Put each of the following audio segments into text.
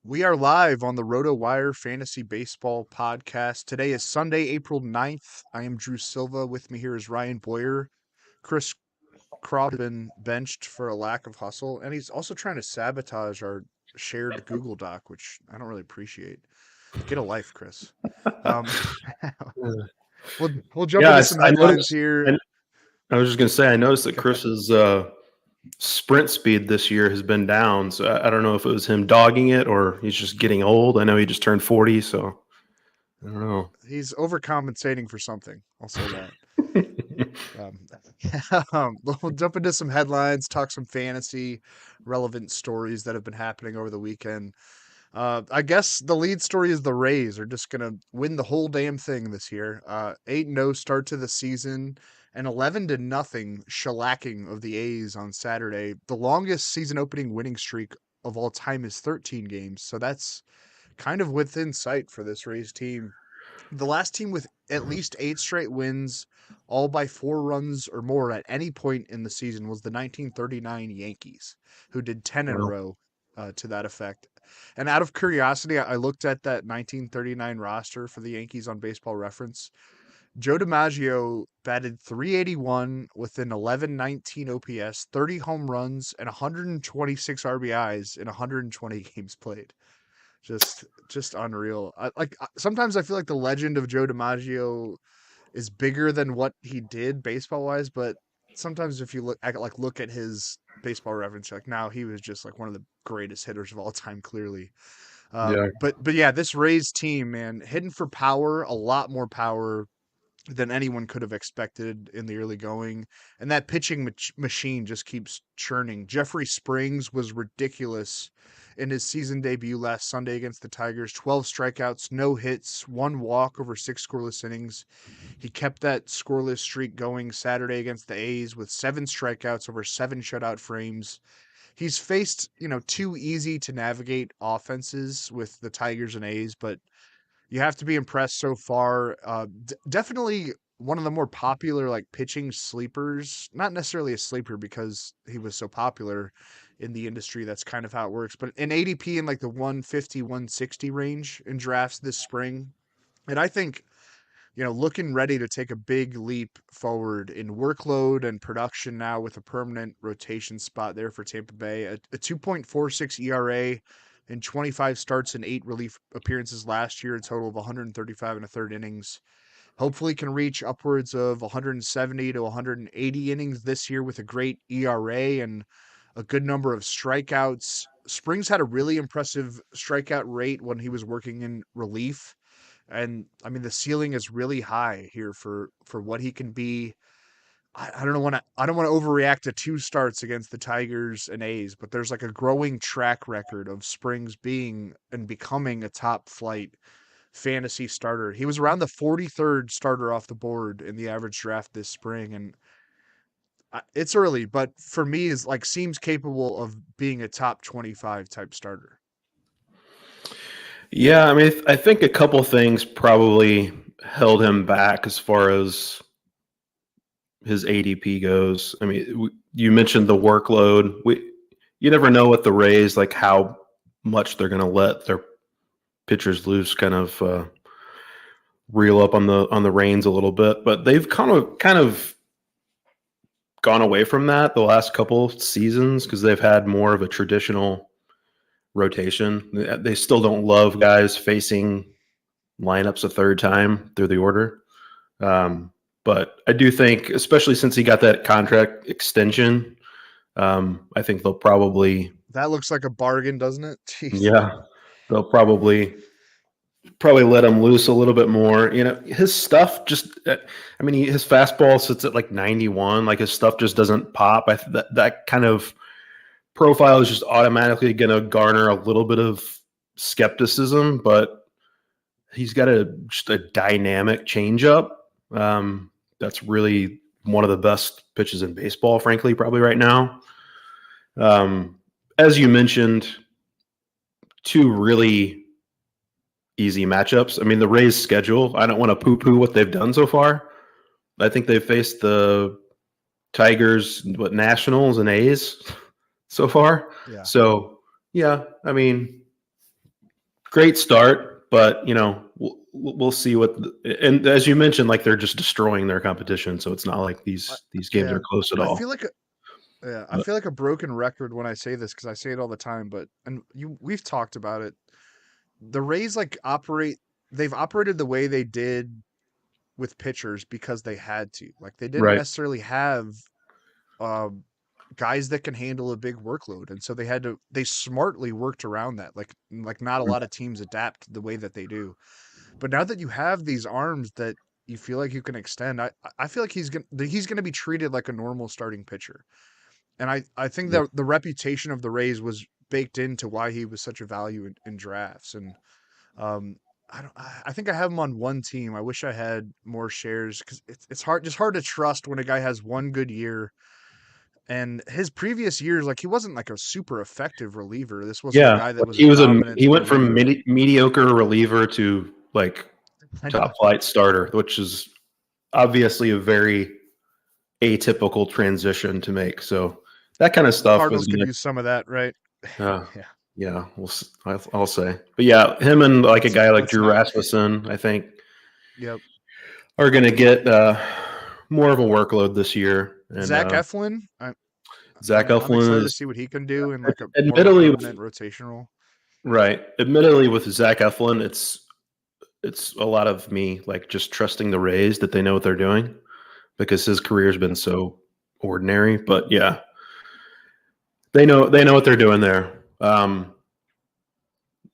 We are live on the RotoWire Fantasy Baseball Podcast. Today is Sunday, April 9th. I am Drew Silva. With me here is Ryan Boyer. Chris Croft has been benched for a lack of hustle, and he's also trying to sabotage our shared Google Doc, which I don't really appreciate. Get a life, Chris. Um, we'll jump Yeah, into some I headlines noticed. here. I was just going to say, I noticed that Go ahead. Chris's sprint speed this year has been down. So I don't know if it was him dogging it or he's just getting old. I know he just turned 40, so I don't know. He's overcompensating for something. I'll say that. Um, we'll jump into some headlines, talk some fantasy relevant stories that have been happening over the weekend. I guess the lead story is the Rays are just gonna win the whole damn thing this year. 8-0 start to the season, and 11-0 shellacking of the A's on Saturday. The longest season opening winning streak of all time is 13 games, so that's kind of within sight for this Rays team. The last team with at least 8 straight wins, all by 4 runs or more at any point in the season, was the 1939 Yankees, who did 10 in a Well, row to that effect. And out of curiosity, I looked at that 1939 roster for the Yankees on Baseball Reference. Joe DiMaggio batted 381 with an 1119 OPS, 30 home runs, and 126 RBIs in 120 games played. Just unreal. Sometimes I feel like the legend of Joe DiMaggio is bigger than what he did baseball wise, but sometimes if you look at his baseball reference, like now he was just like one of the greatest hitters of all time, clearly. yeah. But yeah, this Rays team, man, hitting for power, a lot more power than anyone could have expected in the early going. And that pitching machine just keeps churning. Jeffrey Springs was ridiculous in his season debut last Sunday against the Tigers. 12 strikeouts, no hits, 1 walk over 6 scoreless innings. He kept that scoreless streak going Saturday against the A's with 7 strikeouts over 7 shutout frames. He's faced, two easy to navigate offenses with the Tigers and A's, but you have to be impressed so far. Definitely one of the more popular like pitching sleepers. Not necessarily a sleeper because he was so popular in the industry. That's kind of how it works. But an ADP in like the 150, 160 range in drafts this spring. And I think, looking ready to take a big leap forward in workload and production now with a permanent rotation spot there for Tampa Bay. A 2.46 ERA in 25 starts and 8 relief appearances last year, a total of 135 and a third innings. Hopefully can reach upwards of 170 to 180 innings this year with a great ERA and a good number of strikeouts. Springs had a really impressive strikeout rate when he was working in relief. And I mean the ceiling is really high here for what he can be. I don't want to overreact to 2 starts against the Tigers and A's, but there's like a growing track record of Springs being and becoming a top flight fantasy starter. He was around the 43rd starter off the board in the average draft this spring, and it's early, but for me is like seems capable of being a top 25 type starter. Yeah, I mean, I think a couple things probably held him back as far as his ADP goes. I mean, you mentioned the workload. You never know what the Rays, like how much they're going to let their pitchers loose, kind of reel up on the reins a little bit, but they've kind of gone away from that the last couple seasons because they've had more of a traditional rotation. They still don't love guys facing lineups a third time through the order. But I do think, especially since he got that contract extension, I think they'll probably, That looks like a bargain, doesn't it? Jeez. yeah, they'll probably let him loose a little bit more. You know, his stuff just, I mean, his fastball sits at like 91. Like his stuff just doesn't pop. That kind of profile is just automatically going to garner a little bit of skepticism, but he's got just a dynamic changeup. That's really one of the best pitches in baseball, frankly, probably right now. As you mentioned, 2 really easy matchups. I mean, the Rays' schedule, I don't want to poo-poo what they've done so far. I think they've faced the Tigers, Nationals, and A's so far. Yeah. So, yeah, I mean, great start, but we'll see what. And as you mentioned, like they're just destroying their competition, so it's not like I, these games yeah, are close at I all. feel like I But feel like a broken record when I say this because I say it all the time. But we've talked about it. The Rays they've operated the way they did with pitchers because they had to. Like they didn't right, necessarily have um, guys that can handle a big workload, and so they smartly worked around that. Like not a lot of teams adapt the way that they do. But now that you have these arms that you feel like you can extend, I feel like he's gonna be treated like a normal starting pitcher. And I think yep. that the reputation of the Rays was baked into why he was such a value in drafts. And um, I think I have him on one team. I wish I had more shares because it's hard to trust when a guy has one good year. And his previous years, like he wasn't like a super effective reliever. This wasn't a Yeah, guy that like was a dominant he went from reliever. mediocre reliever to like I know top flight starter, which is obviously a very atypical transition to make. So that kind of the stuff was Cardinals could gonna, use some of that, right? uh, Yeah, yeah, I'll say. But yeah, him and like a guy like let's Drew not. Rasmussen, I think, Yep. are gonna get more of a workload this year. And Zach Eflin, Zach I'm excited Eflin to is see what he can do in like a more of a admittedly permanent rotation role. right. Admittedly, with Zach Eflin, it's a lot of me like just trusting the Rays that they know what they're doing because his career's been so ordinary. But yeah, they know what they're doing there.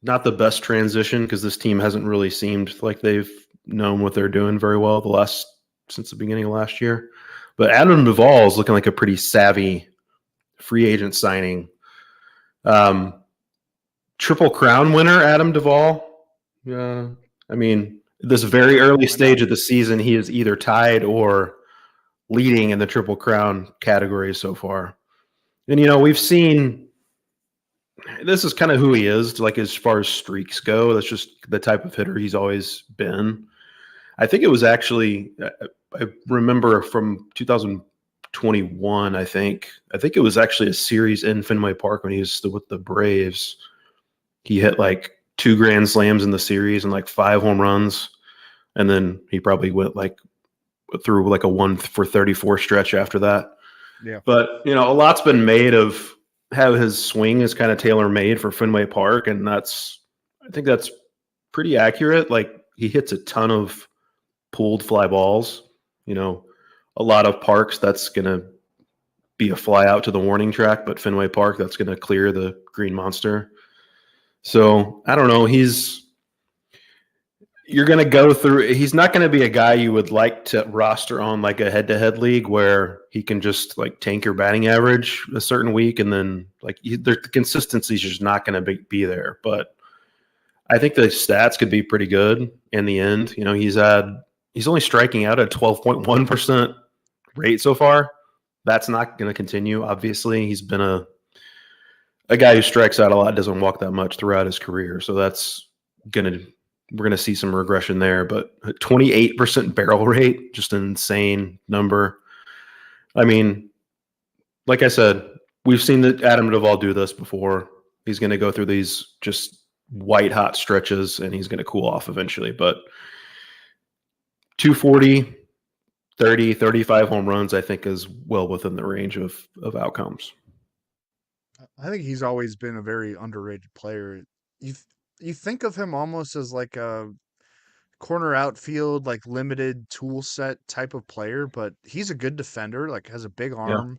Not the best transition because this team hasn't really seemed like they've known what they're doing very well since the beginning of last year. But Adam Duvall is looking like a pretty savvy free agent signing. Um, Triple Crown winner Adam Duvall. Yeah, I mean, this very Sure, early why not? stage of the season, he is either tied or leading in the Triple Crown category so far. And we've seen this is kind of who he is, like as far as streaks go. That's just the type of hitter he's always been. I think it was actually I remember from 2021. I think it was actually a series in Fenway Park when he was still with the Braves. He hit like 2 grand slams in the series and like 5 home runs, and then he probably went like through like a 1 for 34 stretch after that. Yeah. But a lot's been made of how his swing is kind of tailor made for Fenway Park, and I think that's pretty accurate. Like he hits a ton of pulled fly balls. A lot of parks that's going to be a fly out to the warning track, but Fenway Park that's going to clear the green monster. So I don't know. You're going to go through. He's not going to be a guy you would like to roster on like a head-to-head league where he can just like tank your batting average a certain week, and then like the consistency is just not going to be there. But I think the stats could be pretty good in the end. He's only striking out at 12.1% rate so far. That's not going to continue. Obviously, he's been a guy who strikes out a lot, doesn't walk that much throughout his career. So we're gonna see some regression there. But 28% barrel rate, just an insane number. I mean, like I said, we've seen that Adam Duvall do this before. He's going to go through these just white hot stretches, and he's going to cool off eventually. But 240, 30, 35 home runs, I think, is well within the range of outcomes. I think he's always been a very underrated player. You you think of him almost as like a corner outfield, like limited tool set type of player, but he's a good defender, like has a big Yeah. arm.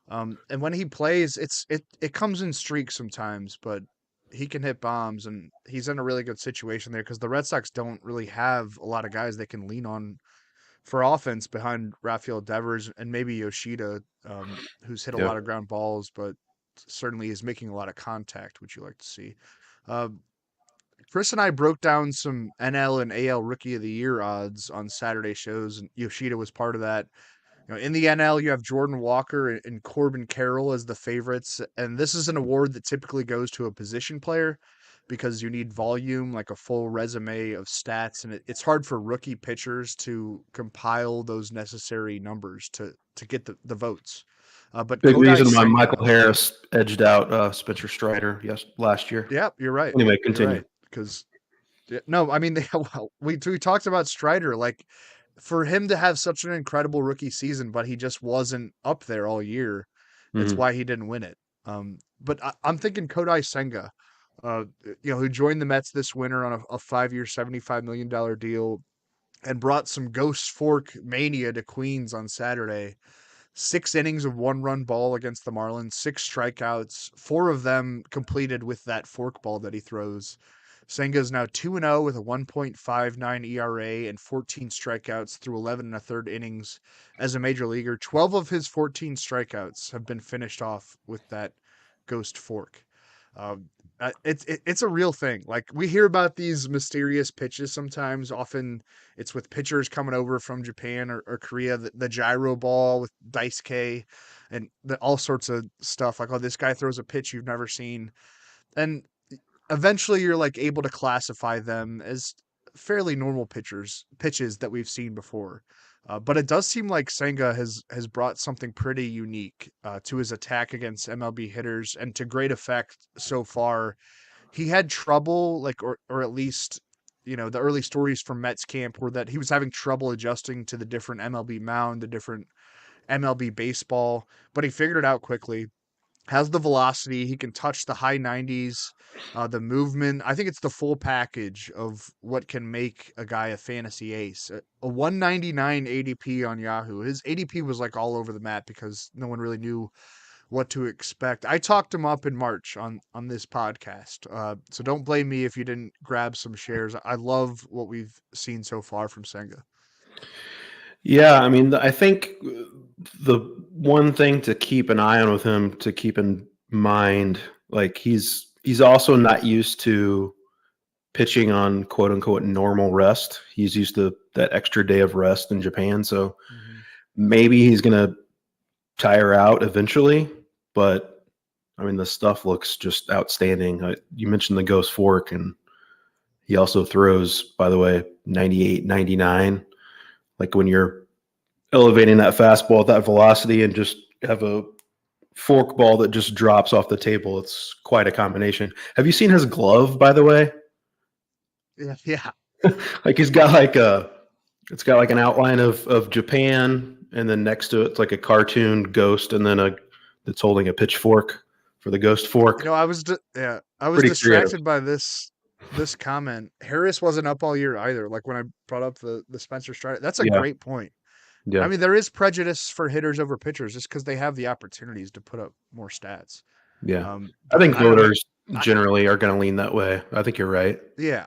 And when he plays, it comes in streaks sometimes, but he can hit bombs, and he's in a really good situation there because the Red Sox don't really have a lot of guys they can lean on for offense behind Rafael Devers and maybe Yoshida, who's hit a Yeah. lot of ground balls, but certainly is making a lot of contact, which you like to see. Uh, Chris and I broke down some NL and AL Rookie of the Year odds on Saturday shows, and Yoshida was part of that. In the NL, you have Jordan Walker and Corbin Carroll as the favorites, and this is an award that typically goes to a position player because you need volume, like a full resume of stats, and it's hard for rookie pitchers to compile those necessary numbers to get the votes. But Big Kodai reason why Senga, Michael Harris edged out Spencer Strider last year. yeah, you're right. Anyway, You're continue. right. because no, I mean we talked about Strider, like for him to have such an incredible rookie season, but he just wasn't up there all year. It's Mhm. why he didn't win it. But I'm thinking Kodai Senga, who joined the Mets this winter on a 5-year, $75 million deal and brought some ghost fork mania to Queens on Saturday. 6 innings of 1-run ball against the Marlins, 6 strikeouts, 4 of them completed with that fork ball that he throws. Senga is now 2-0 with a 1.59 ERA and 14 strikeouts through 11 and a third innings as a major leaguer. 12 of his 14 strikeouts have been finished off with that ghost fork. Um, it's a real thing. Like we hear about these mysterious pitches sometimes. Often it's with pitchers coming over from Japan or Korea. The gyro ball with Dice K, and all sorts of stuff. Like, oh, this guy throws a pitch you've never seen, and eventually you're like able to classify them as fairly normal pitches that we've seen before. But it does seem like Senga has brought something pretty unique to his attack against MLB hitters, and to great effect so far. He had trouble, like, or at least, the early stories from Mets camp were that he was having trouble adjusting to the different MLB mound, the different MLB baseball, but he figured it out quickly. Has the velocity, he can touch the high 90s, the movement. I think it's the full package of what can make a guy a fantasy ace. A 199 ADP on Yahoo. His ADP was like all over the map because no one really knew what to expect. I talked him up in March on this podcast, so don't blame me if you didn't grab some shares. I love what we've seen so far from Senga. Yeah, I mean, I think the one thing to keep an eye on with him, to keep in mind, like he's also not used to pitching on quote unquote normal rest. He's used to that extra day of rest in Japan, so Mm-hmm. maybe he's gonna tire out eventually. But I mean, the stuff looks just outstanding. You mentioned the Ghost Fork, and he also throws, by the way, 98, 99. Like when you're elevating that fastball at that velocity and just have a fork ball that just drops off the table, it's quite a combination. Have you seen his glove, by the way? Yeah, yeah. Like he's got like it's got like an outline of Japan, and then next to it's like a cartoon ghost, and then that's holding a pitchfork for the ghost fork. I was Pretty creative. distracted by this comment. Harris wasn't up all year either. Like when I brought up the Spencer Strider, that's a Yeah, great point. I yeah, mean, there is prejudice for hitters over pitchers just because they have the opportunities to put up more stats. yeah. I But think I don't know. voters generally are going to lean that way. I think you're right Yeah,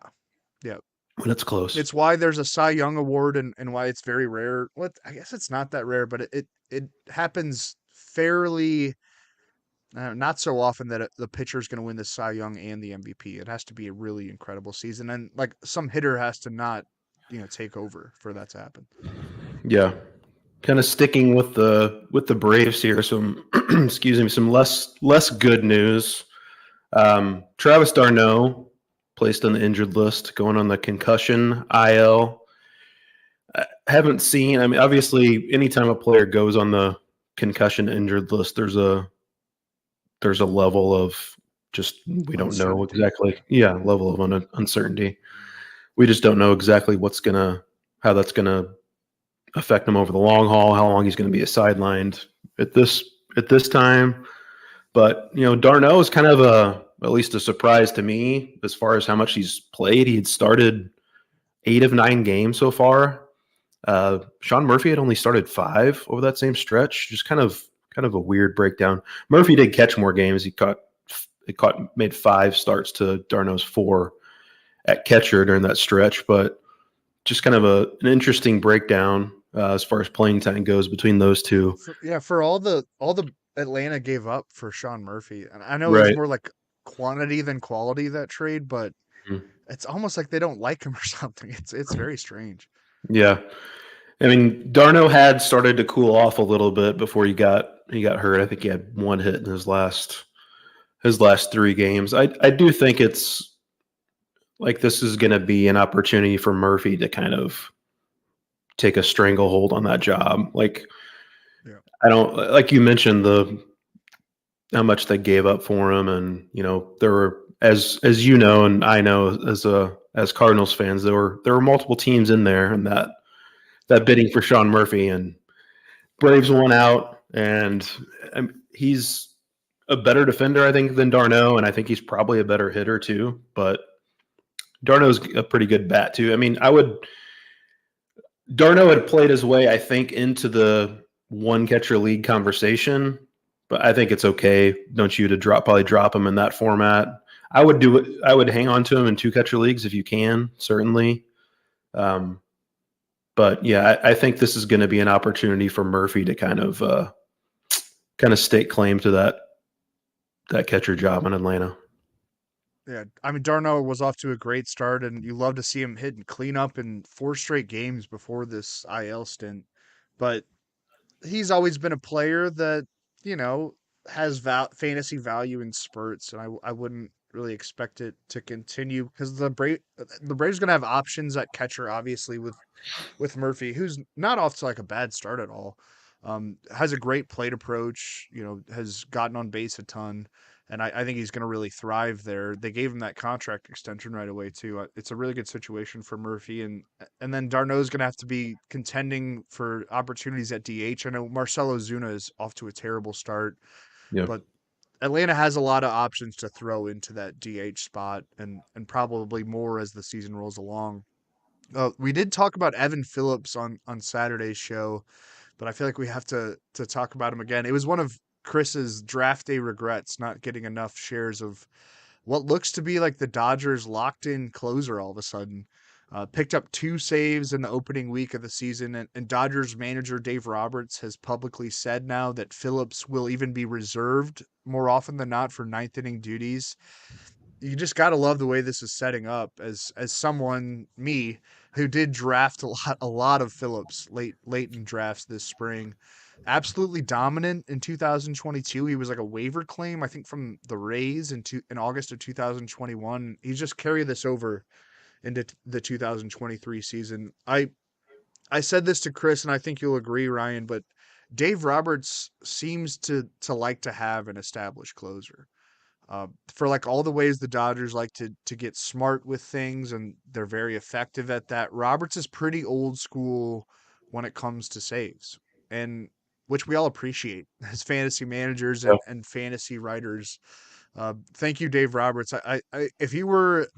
yeah. when it's close. It's why there's a Cy Young award, and why it's very rare. What I guess it's not that rare, but it happens fairly not so often that the pitcher is going to win the Cy Young and the MVP. It has to be a really incredible season, and like some hitter has to not, take over for that to happen. Yeah. Kind of sticking with the Braves here. Some excuse me, some less good news. Travis d'Arnaud placed on the injured list, going on the concussion IL. I haven't seen. I mean, obviously, anytime a player goes on the concussion injured list, there's a level of just we don't know Uncertainty. exactly. Yeah, level of uncertainty. We just don't know exactly how that's gonna affect him over the long haul, how long he's going to be sidelined at this time. But d'Arnaud is kind of at least a surprise to me as far as how much he's played. He had started 8 of 9 games so far. Sean Murphy had only started 5 over that same stretch. Just kind of a weird breakdown. Murphy did catch more games. He made 5 starts to d'Arnaud's 4 at catcher during that stretch, but just kind of an interesting breakdown as far as playing time goes between those two. For all the Atlanta gave up for Sean Murphy, and I know it was Right. more like quantity than quality, that trade, but Mhm. it's almost like they don't like him or something. It's very strange. Yeah. I mean, d'Arnaud had started to cool off a little bit before he got hurt. I think he had 1 hit in his last 3 games. I do think it's like this is going to be an opportunity for Murphy to kind of take a stranglehold on that job. Like Yeah. I don't like you mentioned how much they gave up for him, and there were as you know, and I know as Cardinals fans, there were multiple teams in there, and that bidding for Sean Murphy, and Braves won out, and he's a better defender, I think, than d'Arnaud, and I think he's probably a better hitter too. But d'Arnaud's a pretty good bat too. I mean, d'Arnaud had played his way, I think, into the one catcher league conversation, but I think it's okay, don't you, to probably drop him in that format. I would do it. I would hang on to him in two catcher leagues if you can, certainly. But yeah, I think this is going to be an opportunity for Murphy to kind of stake claim to that catcher job in Atlanta. Yeah, I mean, d'Arnaud was off to a great start, and you love to see him hit and clean up in 4 straight games before this IL stint. But he's always been a player that, you know, has fantasy value in spurts, and I wouldn't really expect it to continue because the Braves going to have options at catcher, obviously, with Murphy, who's not off to like a bad start at all. Has a great plate approach, you know, has gotten on base a ton. And I think he's going to really thrive there. They gave him that contract extension right away too. It's a really good situation for Murphy, and then d'Arnaud's going to have to be contending for opportunities at DH. I know Marcelo Zuna is off to a terrible start, Yeah. but Atlanta has a lot of options to throw into that DH spot, and probably more as the season rolls along. We did talk about Evan Phillips on Saturday's show, but I feel like we have to talk about him again. It was one of Chris's draft day regrets not getting enough shares of what looks to be like the Dodgers locked in closer all of a sudden. Picked up 2 saves in the opening week of the season, and Dodgers manager Dave Roberts has publicly said now that Phillips will even be reserved more often than not for ninth inning duties. You just got to love the way this is setting up as someone, me, who did draft a lot of Phillips late in drafts this spring. Absolutely dominant in 2022. He was like a waiver claim, I think, from the Rays in August of 2021. He's just carried this over into the 2023 season. I said this to Chris, and I think you'll agree, Ryan, but Dave Roberts seems to like to have an established closer. For like all the ways the Dodgers like to get smart with things, and they're very effective at that. Roberts is pretty old school when it comes to saves, and which we all appreciate as fantasy managers and fantasy writers. Thank you, Dave Roberts. If you were,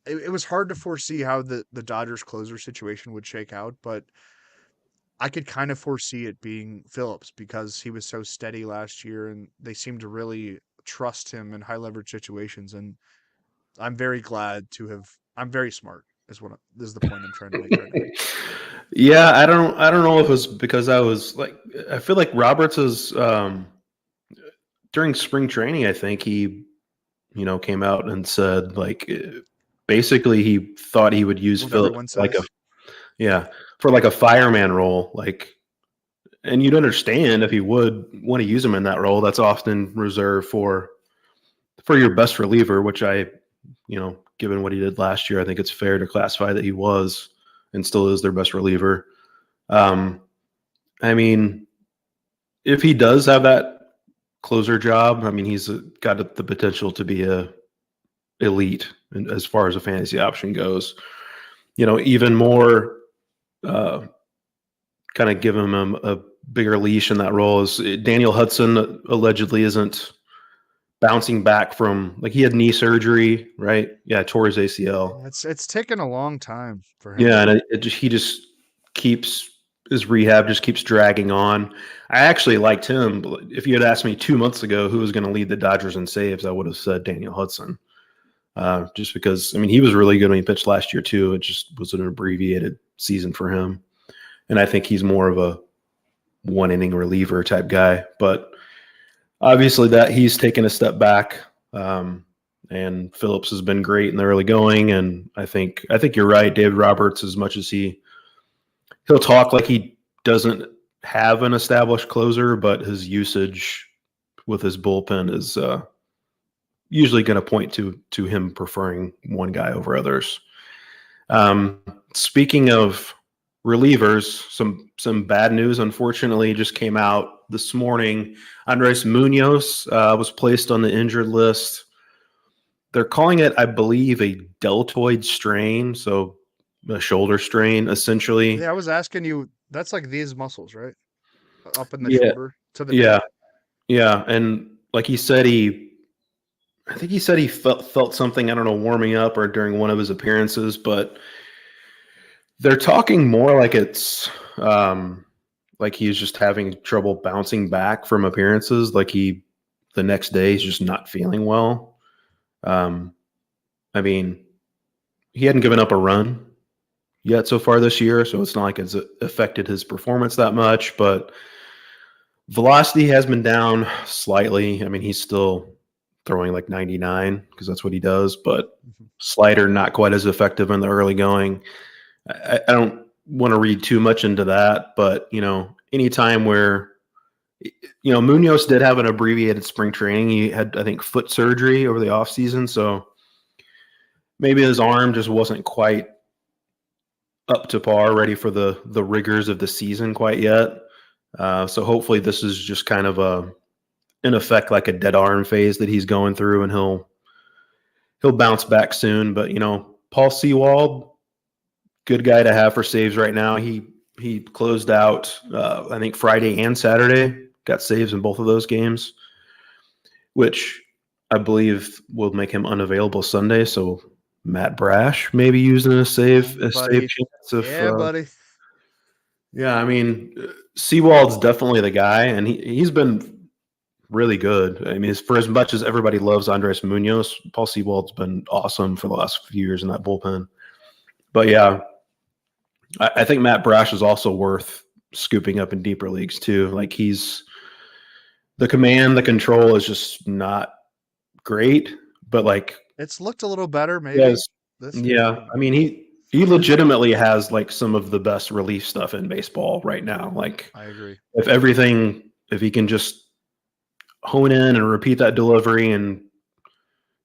it was hard to foresee how the Dodgers closer situation would shake out, but I could kind of foresee it being Phillips because he was so steady last year, and they seem to really trust him in high leverage situations. And I'm very glad to have. I'm very smart. This is the point I'm trying to make right now. Yeah, I don't know if it was because I feel like Roberts is during spring training. I think he, came out and said basically he thought he would use Phillips for like a fireman role, and you'd understand if he would want to use him in that role. That's often reserved for your best reliever, which given what he did last year, I think it's fair to classify that he was and still is their best reliever. I mean, if he does have that closer job, I mean, he's got the potential to be a elite as far as a fantasy option goes. Even more kind of give him a bigger leash in that role is Daniel Hudson allegedly isn't bouncing back from, he had knee surgery, right? Yeah, tore his ACL. It's taken a long time for him. Yeah, and his rehab just keeps dragging on. I actually liked him. If you had asked me 2 months ago who was going to lead the Dodgers in saves, I would have said Daniel Hudson. Just because, he was really good when he pitched last year too. It just was an abbreviated season for him. And I think he's more of a one-inning reliever type guy. But obviously that he's taken a step back. And Phillips has been great in the early going. And I think you're right, David Roberts, as much as he'll talk like he doesn't have an established closer, but his usage with his bullpen is usually going to point to him preferring one guy over others. Speaking of relievers, some bad news, unfortunately, just came out this morning. Andres Munoz was placed on the injured list. they're calling it, I believe, a deltoid strain, so a shoulder strain, essentially. Yeah, I was asking you. That's like these muscles, right? Up in the Yeah, shoulder to the yeah, neck. yeah. And like he said, I think he said he felt something. I don't know, warming up or during one of his appearances, but they're talking more like it's like he's just having trouble bouncing back from appearances. Like the next day he's just not feeling well. Um, I mean, he hadn't given up a run yet so far this year, so it's not like it's affected his performance that much. But velocity has been down slightly. I mean, he's still throwing like 99 because that's what he does, but Mhm. slider not quite as effective in the early going. I don't want to read too much into that, but anytime where Munoz did have an abbreviated spring training. He had, I think, foot surgery over the offseason, so maybe his arm just wasn't quite up to par, ready for the rigors of the season quite yet. So hopefully this is just kind of in effect, like a dead arm phase that he's going through, and he'll bounce back soon. But Paul Sewald, good guy to have for saves right now. He closed out, I think, Friday and Saturday. Got saves in both of those games, which I believe will make him unavailable Sunday. So Matt Brash maybe using a save Buddy. chance if Yeah, buddy. yeah, I mean, Seawald's definitely the guy, and he's been really good. I mean, for as much as everybody loves Andres Munoz, Paul Seawald's been awesome for the last few years in that bullpen. But yeah, I think Matt Brash is also worth scooping up in deeper leagues too. Like he's the command, the control is just not great, but like It's looked a little better maybe yes, this yeah. year, I but mean, he legitimately has like some of the best relief stuff in baseball right now. Like I agree. if he can just hone in and repeat that delivery, and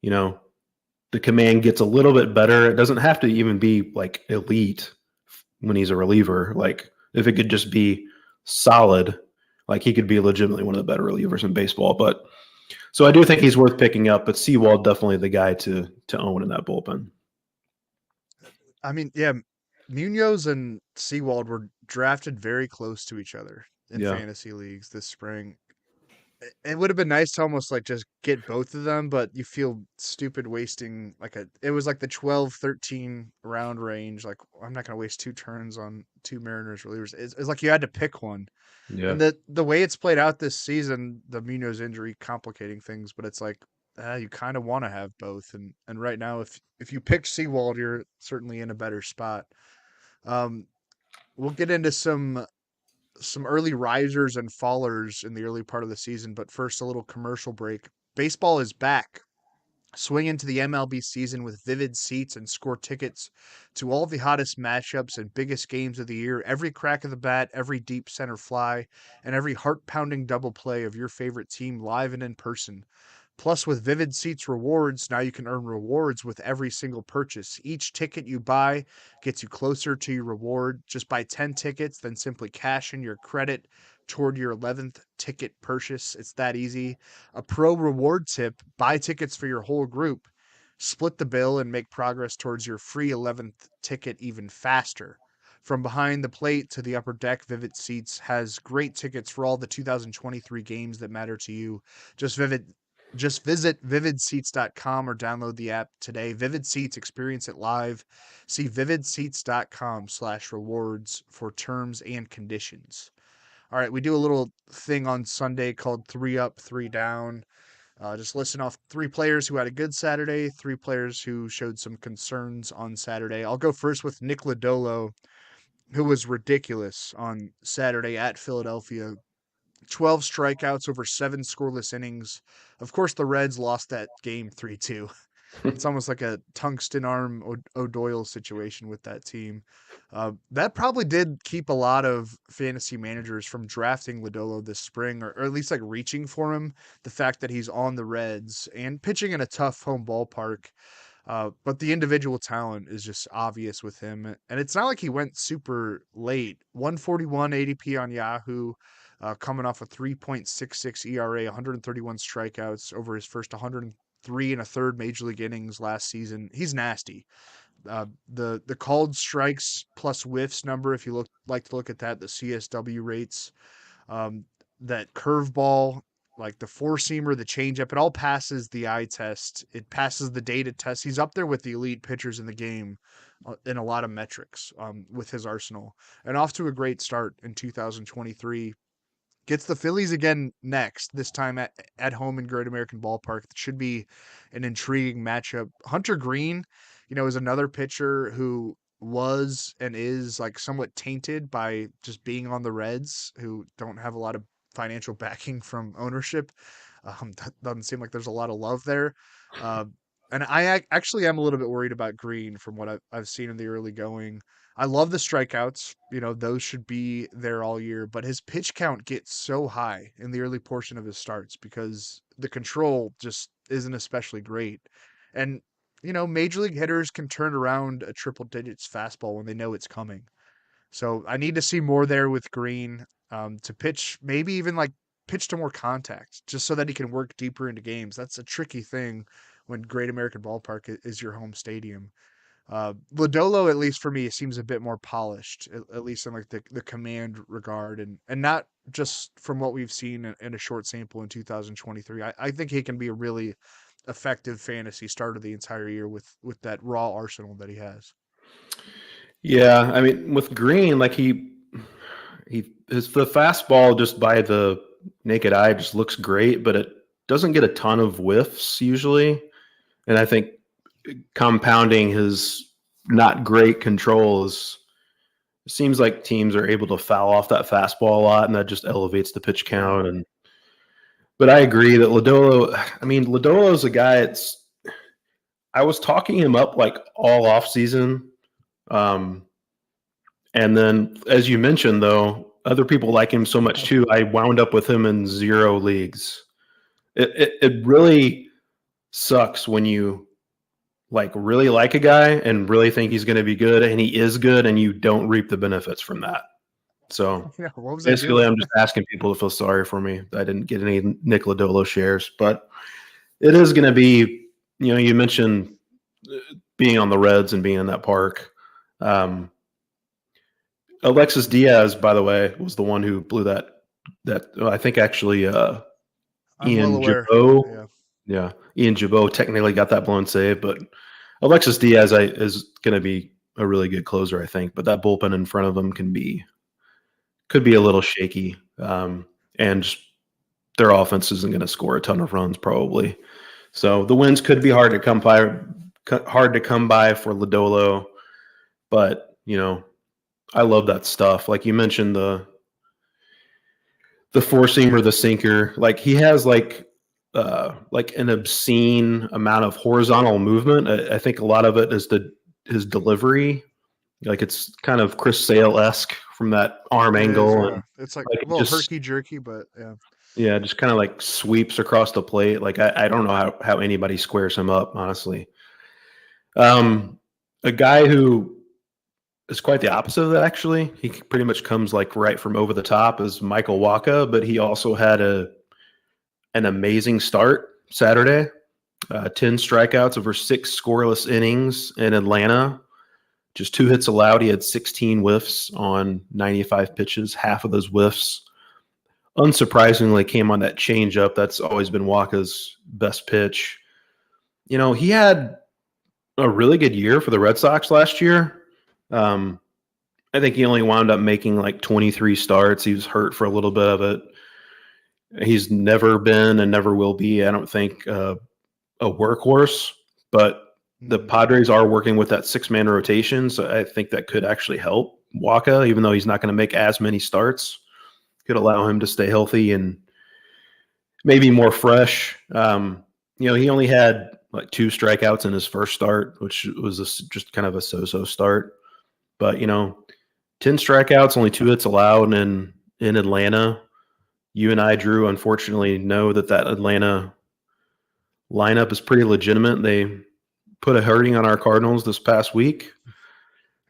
you know the command gets a little bit better. It doesn't have to even be like elite when he's a reliever. Like if it could just be solid, like he could be legitimately one of the better relievers in baseball. But so I do think he's worth picking up. But Sewald definitely the guy to own in that bullpen. I mean, yeah, Munoz and Seawald were drafted very close to each other in Yeah, fantasy leagues this spring. It would have been nice to almost like just get both of them, but you feel stupid wasting it was like the 12, 13 round range. Like, I'm not going to waste two turns on two Mariners relievers. It's like you had to pick one. yeah, And the way it's played out this season, the Munoz injury complicating things, but it's like you kind of want to have both. And right now, if you pick Seawald, you're certainly in a better spot. Um, we'll get into some early risers and fallers in the early part of the season, but first a little commercial break. Baseball is back. Swing into the MLB season with vivid seats and score tickets to all the hottest matchups and biggest games of the year, every crack of the bat, every deep center fly, and every heart pounding double play of your favorite team live and in person. Plus, with Vivid Seats rewards, now you can earn rewards with every single purchase. Each ticket you buy gets you closer to your reward. Just buy 10 tickets, then simply cash in your credit toward your 11th ticket purchase. It's that easy. A pro reward tip: buy tickets for your whole group, split the bill, and make progress towards your free 11th ticket even faster. From behind the plate to the upper deck, Vivid Seats has great tickets for all the 2023 games that matter to you. Just vivid just visit vividseats.com or download the app today. Vivid Seats, experience it live. See vividseats.com/rewards for terms and conditions. All right, we do a little thing on Sunday called 3 up, 3 down. Just listen off 3 players who had a good Saturday, 3 players who showed some concerns on Saturday. I'll go first with Nick Lodolo, who was ridiculous on Saturday at Philadelphia. 12 strikeouts over 7 scoreless innings. Of course, the Reds lost that game 3-2. It's almost like a tungsten arm O'Doyle situation with that team. That probably did keep a lot of fantasy managers from drafting Lodolo this spring, or at least like reaching for him. The fact that he's on the Reds and pitching in a tough home ballpark. But the individual talent is just obvious with him. And it's not like he went super late. 141 ADP on Yahoo, coming off a 3.66 ERA, 131 strikeouts over his first 3 1/3 major league innings last season. He's nasty. The called strikes plus whiffs number, if you like to look at that, the CSW rates, um, that curveball, like the four seamer, the changeup, it all passes the eye test. It passes the data test. He's up there with the elite pitchers in the game in a lot of metrics with his arsenal, and off to a great start in 2023. Gets the Phillies again next, this time at home in Great American Ballpark. It should be an intriguing matchup. Hunter Green, is another pitcher who was and is like somewhat tainted by just being on the Reds, who don't have a lot of financial backing from ownership. That doesn't seem like there's a lot of love there. Uh, and actually am a little bit worried about Green from what I've seen in the early going. I love the strikeouts. Those should be there all year, but his pitch count gets so high in the early portion of his starts because the control just isn't especially great. And, major league hitters can turn around a triple digits fastball when they know it's coming. So I need to see more there with Green, to pitch, maybe even like pitch to more contact, just so that he can work deeper into games. That's a tricky thing when Great American Ballpark is your home stadium. Lodolo, at least for me, seems a bit more polished, at least in like the command regard, and not just from what we've seen in a short sample in 2023. I think he can be a really effective fantasy starter the entire year with that raw arsenal that he has. Yeah, I mean, with Green, like the fastball just by the naked eye just looks great, but it doesn't get a ton of whiffs usually. And I think compounding his not great controls, it seems like teams are able to foul off that fastball a lot, and that just elevates the pitch count. But I agree that Lodolo is a guy. I was talking him up like all off season. And then, as you mentioned, though, other people like him so much too. I wound up with him in 0 leagues. It really sucks when you really like a guy and really think he's going to be good, and he is good, and you don't reap the benefits from that. So basically, I'm just asking people to feel sorry for me. I didn't get any Nick Lodolo shares, but it is going to be. You mentioned being on the Reds and being in that park. Alexis Diaz, by the way, was the one who blew that. I think actually Ian Jabot. Yeah, Ian Jabot technically got that blown save, but Alexis Diaz is going to be a really good closer, I think. But that bullpen in front of him could be a little shaky, and just their offense isn't going to score a ton of runs probably. So the wins could be hard to come by for Lodolo, but I love that stuff. Like you mentioned, the four seamer, the sinker. Like he has like an obscene amount of horizontal movement. I think a lot of it is his delivery. Like it's kind of Chris Sale-esque from that arm angle. And it's like a little herky jerky, but yeah. Yeah, just kind of like sweeps across the plate. Like I don't know how anybody squares him up, honestly. A guy who is quite the opposite of that, actually. He pretty much comes like right from over the top is Michael Wacha, but he also had an amazing start Saturday. 10 strikeouts over 6 scoreless innings in Atlanta. Just 2 hits allowed. He had 16 whiffs on 95 pitches. Half of those whiffs, unsurprisingly, came on that changeup. That's always been Wacha's best pitch. He had a really good year for the Red Sox last year. I think he only wound up making like 23 starts. He was hurt for a little bit of it. He's never been and never will be, I don't think, a workhorse, but the Padres are working with that 6-man rotation, so I think that could actually help Wacha, even though he's not going to make as many starts. Could allow him to stay healthy and maybe more fresh. He only had like 2 strikeouts in his first start, which was just kind of a so-so start. But 10 strikeouts, only 2 hits allowed in Atlanta. You and I, Drew, unfortunately know that Atlanta lineup is pretty legitimate. They put a hurting on our Cardinals this past week.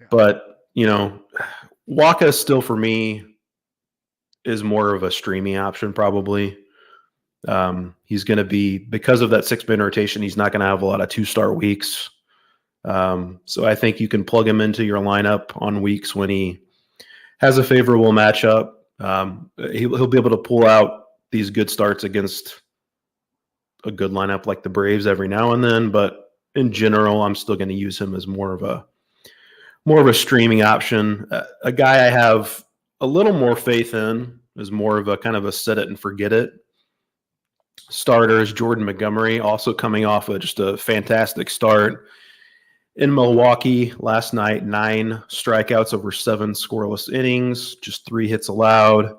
Yeah. But, Wacha still for me is more of a streaming option probably. He's going to be, because of that 6-man rotation, he's not going to have a lot of 2-star weeks. So I think you can plug him into your lineup on weeks when he has a favorable matchup. He'll be able to pull out these good starts against a good lineup like the Braves every now and then, but in general, I'm still going to use him as more of a streaming option. A guy I have a little more faith in is more of a kind of a set it and forget it starters. Jordan Montgomery, also coming off of just a fantastic start in Milwaukee last night. 9 strikeouts over 7 scoreless innings, just 3 hits allowed.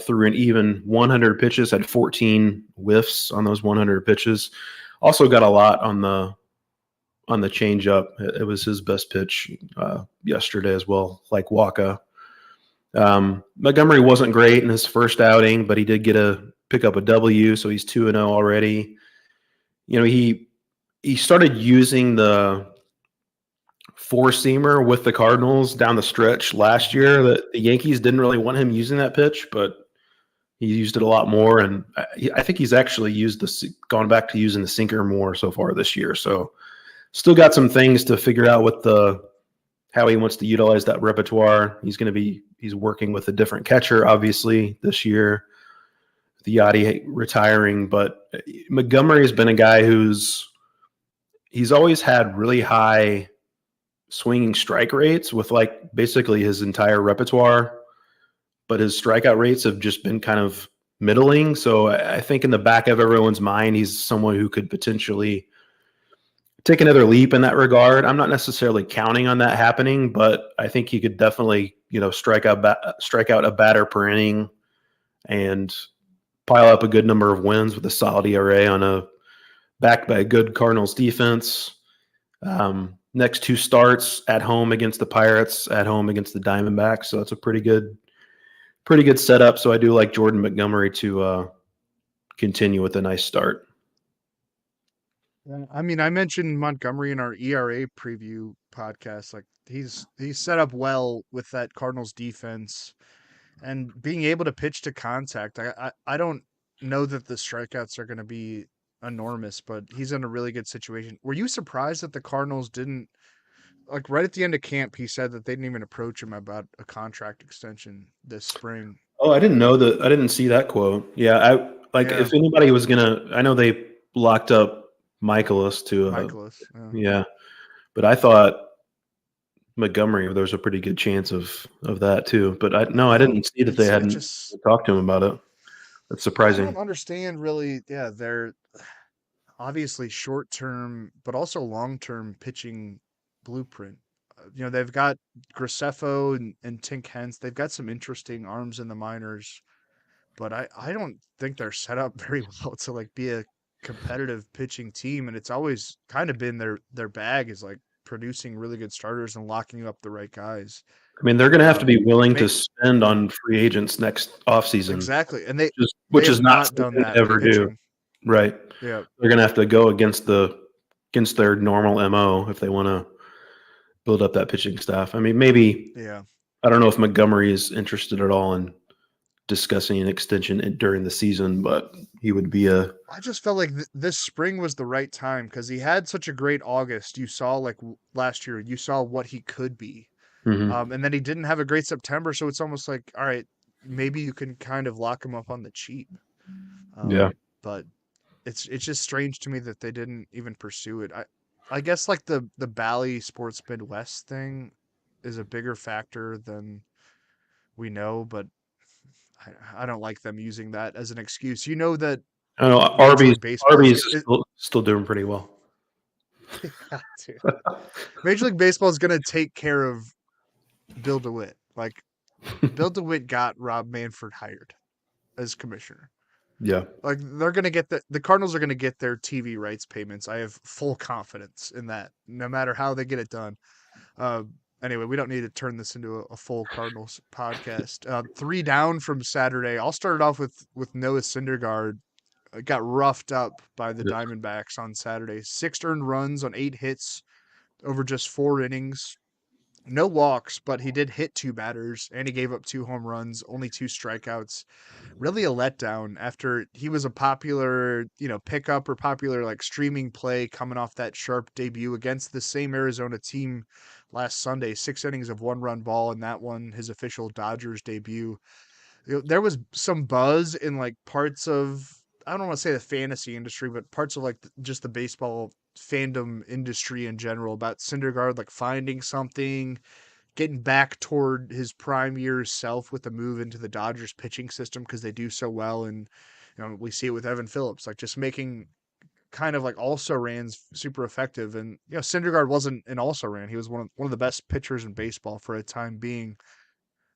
Threw an even 100 pitches, had 14 whiffs on those 100 pitches. Also got a lot on the changeup. It was his best pitch yesterday as well, like Waka. Montgomery wasn't great in his first outing, but he did pick up a W, so he's 2-0 already. He started using the 4-seamer with the Cardinals down the stretch last year. The Yankees didn't really want him using that pitch, but he used it a lot more, and I think he's actually gone back to using the sinker more so far this year. So still got some things to figure out with how he wants to utilize that repertoire. He's working with a different catcher, obviously, this year. The Yachty retiring, but Montgomery has been a guy he's always had really high swinging strike rates with like basically his entire repertoire, but his strikeout rates have just been kind of middling. So I think in the back of everyone's mind, he's someone who could potentially take another leap in that regard. I'm not necessarily counting on that happening, but I think he could definitely, strike out a batter per inning and pile up a good number of wins with a solid ERA backed by a good Cardinals defense. Next 2 starts at home against the Pirates, at home against the Diamondbacks. So that's a pretty good setup. So I do like Jordan Montgomery to continue with a nice start. I mean, I mentioned Montgomery in our ERA preview podcast. Like he's set up well with that Cardinals defense and being able to pitch to contact. I don't know that the strikeouts are going to be enormous, but he's in a really good situation. Were you surprised that the Cardinals didn't, like right at the end of camp, he said that they didn't even approach him about a contract extension this spring? Oh, I didn't know that. I didn't see that quote. Yeah, Yeah, if anybody was I know they locked up Michaelis Michaelis. Yeah. yeah, but I thought Montgomery, there was a pretty good chance of that too. But I didn't see that they It hadn't just talked to him about it. That's I don't surprising. understand really. Yeah, they're obviously short term, but also long term pitching blueprint. They've got Graceffo and Tink Hence. They've got some interesting arms in the minors, but I don't think they're set up very well to like be a competitive pitching team. And it's always kind of been their bag is like producing really good starters and locking up the right guys. I mean, they're going to have to be willing to May, spend yeah, on free agents next offseason, exactly. And they which have is not not done something that they with ever do. pitching. Right. Yeah. They're going to have to go against their normal MO if they want to build up that pitching staff. I mean, maybe Yeah. I don't know if Montgomery is interested at all in discussing an extension during the season, but he would be I just felt like this spring was the right time because he had such a great August. You saw like last year, you saw what he could be. Mhm. And then he didn't have a great September, so it's almost like, all right, maybe you can kind of lock him up on the cheap. Yeah. But it's just strange to me that they didn't even pursue it. I guess like the Bally Sports Midwest thing is a bigger factor than we know, but I don't like them using that as an excuse. You know that I don't know. Major League Baseball Arby's is, is still doing pretty well. yeah, dude. Major League Baseball is gonna take care of Bill DeWitt. Like Bill DeWitt got Rob Manfred hired as commissioner. Yeah. Like they're gonna get the Cardinals are gonna get their TV rights payments. I have full confidence in that, no matter how they get it done. Uh, anyway, we don't need to turn this into a full Cardinals podcast. 3 down from Saturday. I'll start it off with Noah Syndergaard. Got roughed up by the Diamondbacks on Saturday. 6 earned runs on 8 hits over just 4 innings. No walks, but he did hit 2 batters and he gave up 2 home runs, only 2 strikeouts. Really a letdown after he was a popular, pickup or popular like streaming play coming off that sharp debut against the same Arizona team last Sunday. 6 innings of 1-run ball in that one, his official Dodgers debut. There was some buzz in like parts of, I don't want to say the fantasy industry, but parts of like just the baseball fandom industry in general about Syndergaard like finding something, getting back toward his prime years self with the move into the Dodgers pitching system because they do so well. And we see it with Evan Phillips, like just making kind of like also rans super effective. And Syndergaard wasn't an also ran; he was one of the best pitchers in baseball for a time being.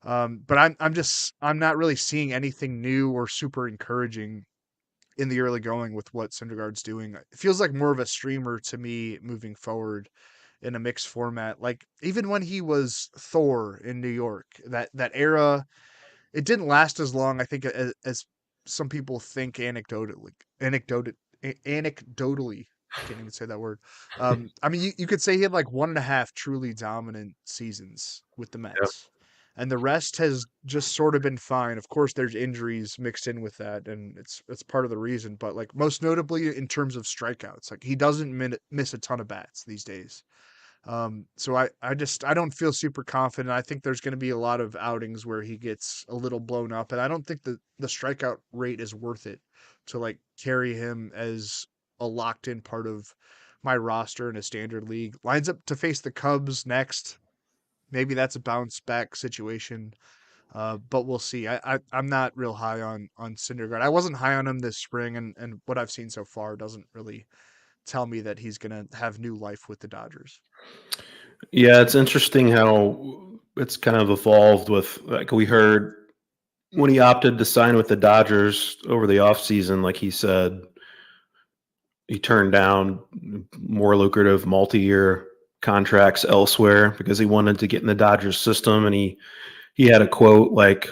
But I'm not really seeing anything new or super encouraging in the early going with what Syndergaard's doing. It feels like more of a streamer to me moving forward in a mixed format. Like even when he was Thor in New York, that era, it didn't last as long. I think as some people think anecdotally. I can't even say that word. I mean, you could say he had like 1.5 truly dominant seasons with the Yeah. Mets, and the rest has just sort of been fine. Of course, there's injuries mixed in with that, and it's part of the reason. But like most notably in terms of strikeouts, like he doesn't miss a ton of bats these days. So I don't feel super confident. I think there's going to be a lot of outings where he gets a little blown up, and I don't think the strikeout rate is worth it to like carry him as a locked in part of my roster in a standard league. Lines up to face the Cubs next. Maybe that's a bounce back situation. But we'll see. I'm not real high on Syndergaard. I wasn't high on him this spring, and what I've seen so far doesn't really tell me that he's gonna have new life with the Dodgers. Yeah, it's interesting how it's kind of evolved with, like, we heard when he opted to sign with the Dodgers over the offseason, like he said, he turned down more lucrative multi-year contracts elsewhere because he wanted to get in the Dodgers system. And he had a quote like,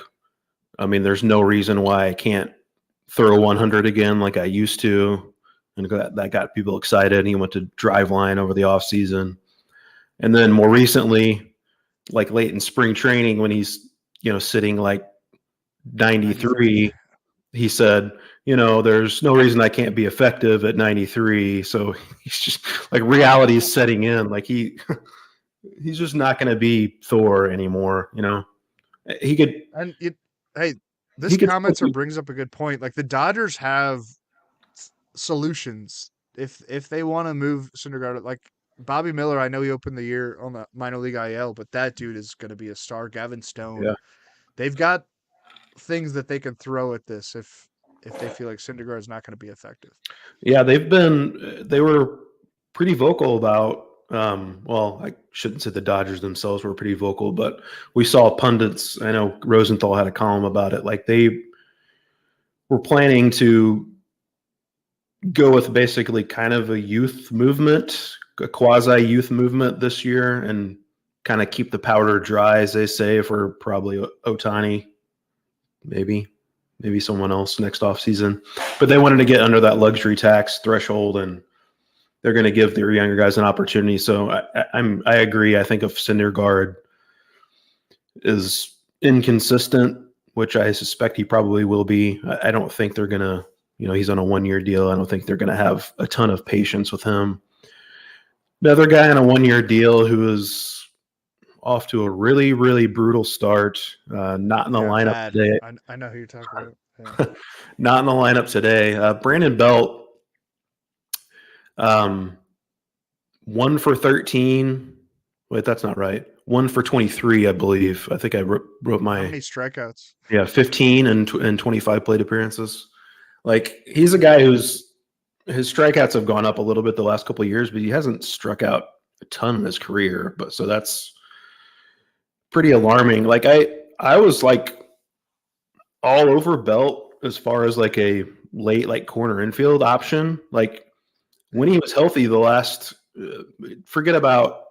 I mean, there's no reason why I can't throw 100 again like I used to. And that got people excited. And he went to Driveline over the offseason. And then more recently, like late in spring training, when he's, sitting like 93, he said, there's no reason I can't be effective at 93. So he's just like, reality is setting in. Like he's just not going to be Thor anymore. He could, And hey, this he could, commenter brings up a good point. Like the Dodgers have solutions if they want to move Syndergaard. Like Bobby Miller, I know he opened the year on the minor league IL, but that dude is going to be a star. Gavin Stone, yeah. they've got things that they can throw at this if they feel like Syndergaard is not going to be effective. Yeah. They were pretty vocal about, well, I shouldn't say the Dodgers themselves were pretty vocal, but we saw pundits. I know Rosenthal had a column about it. Like they were planning to go with basically kind of a youth movement, a quasi youth movement this year, and kind of keep the powder dry, as they say, for probably Ohtani, maybe someone else next offseason. But they wanted to get under that luxury tax threshold, and they're going to give their younger guys an opportunity. So I agree. I think if Syndergaard is inconsistent, which I suspect he probably will be, I don't think they're going to, he's on a 1-year deal. I don't think they're going to have a ton of patience with him. The other guy on a 1-year deal who is off to a really, really brutal start, not in the lineup today. I know who you're talking about. Yeah. Not in the lineup today. Brandon Belt, 1 for 13. Wait, that's not right. 1 for 23, I believe. I think I wrote my. How many strikeouts? Yeah, 15 and 25 plate appearances. Like he's a guy his strikeouts have gone up a little bit the last couple of years, but he hasn't struck out a ton in his career. But so that's pretty alarming. Like I was like all over Belt as far as like a late like corner infield option. Like when he was healthy, the last forget about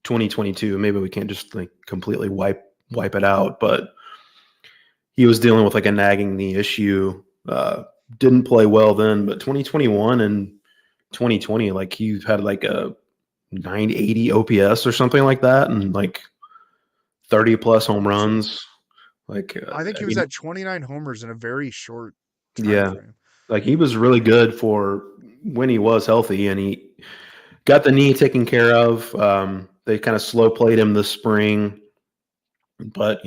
2022. Maybe we can't just like completely wipe it out, but he was dealing with like a nagging knee issue. Didn't play well then, but 2021 and 2020, like he had like a 980 OPS or something like that, and like 30 plus home runs. Like, I think I he was mean, at 29 homers in a very short time yeah, frame. like he was really good for when he was healthy, and he got the knee taken care of. They kind of slow played him this spring, but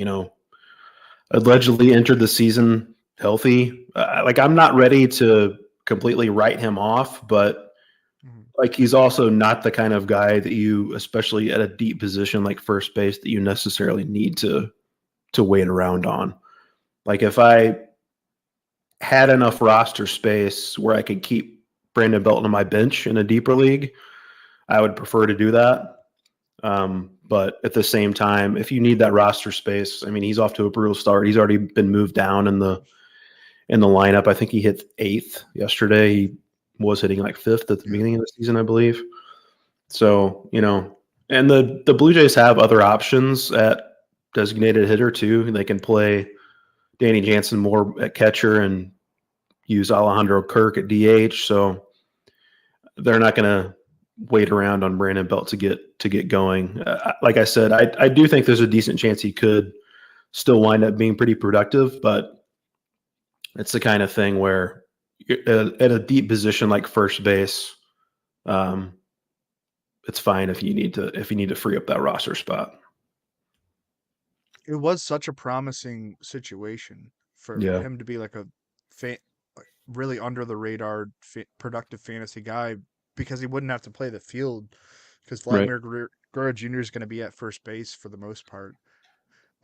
allegedly entered the season healthy. Like I'm not ready to completely write him off, but Mhm. like he's also not the kind of guy that you, especially at a deep position like first base, that you necessarily need to wait around on. Like if I had enough roster space where I could keep Brandon Belton on my bench in a deeper league, I would prefer to do that. But at the same time, if you need that roster space, I mean, he's off to a brutal start. He's already been moved down in the lineup. I think he hit 8th yesterday. He was hitting like 5th at the Yeah. beginning of the season, I believe. So, and the Blue Jays have other options at designated hitter too. They can play Danny Jansen more at catcher and use Alejandro Kirk at DH. So they're not going to wait around on Brandon Belt to get going. Like I said, I do think there's a decent chance he could still wind up being pretty productive, but it's the kind of thing where at a deep position like first base, it's fine if you need to free up that roster spot. It was such a promising situation for Yeah, him to be like a fa- like, really under the radar productive fantasy guy because he wouldn't have to play the field because right. Vladimir Guerrero Jr. is going to be at first base for the most part.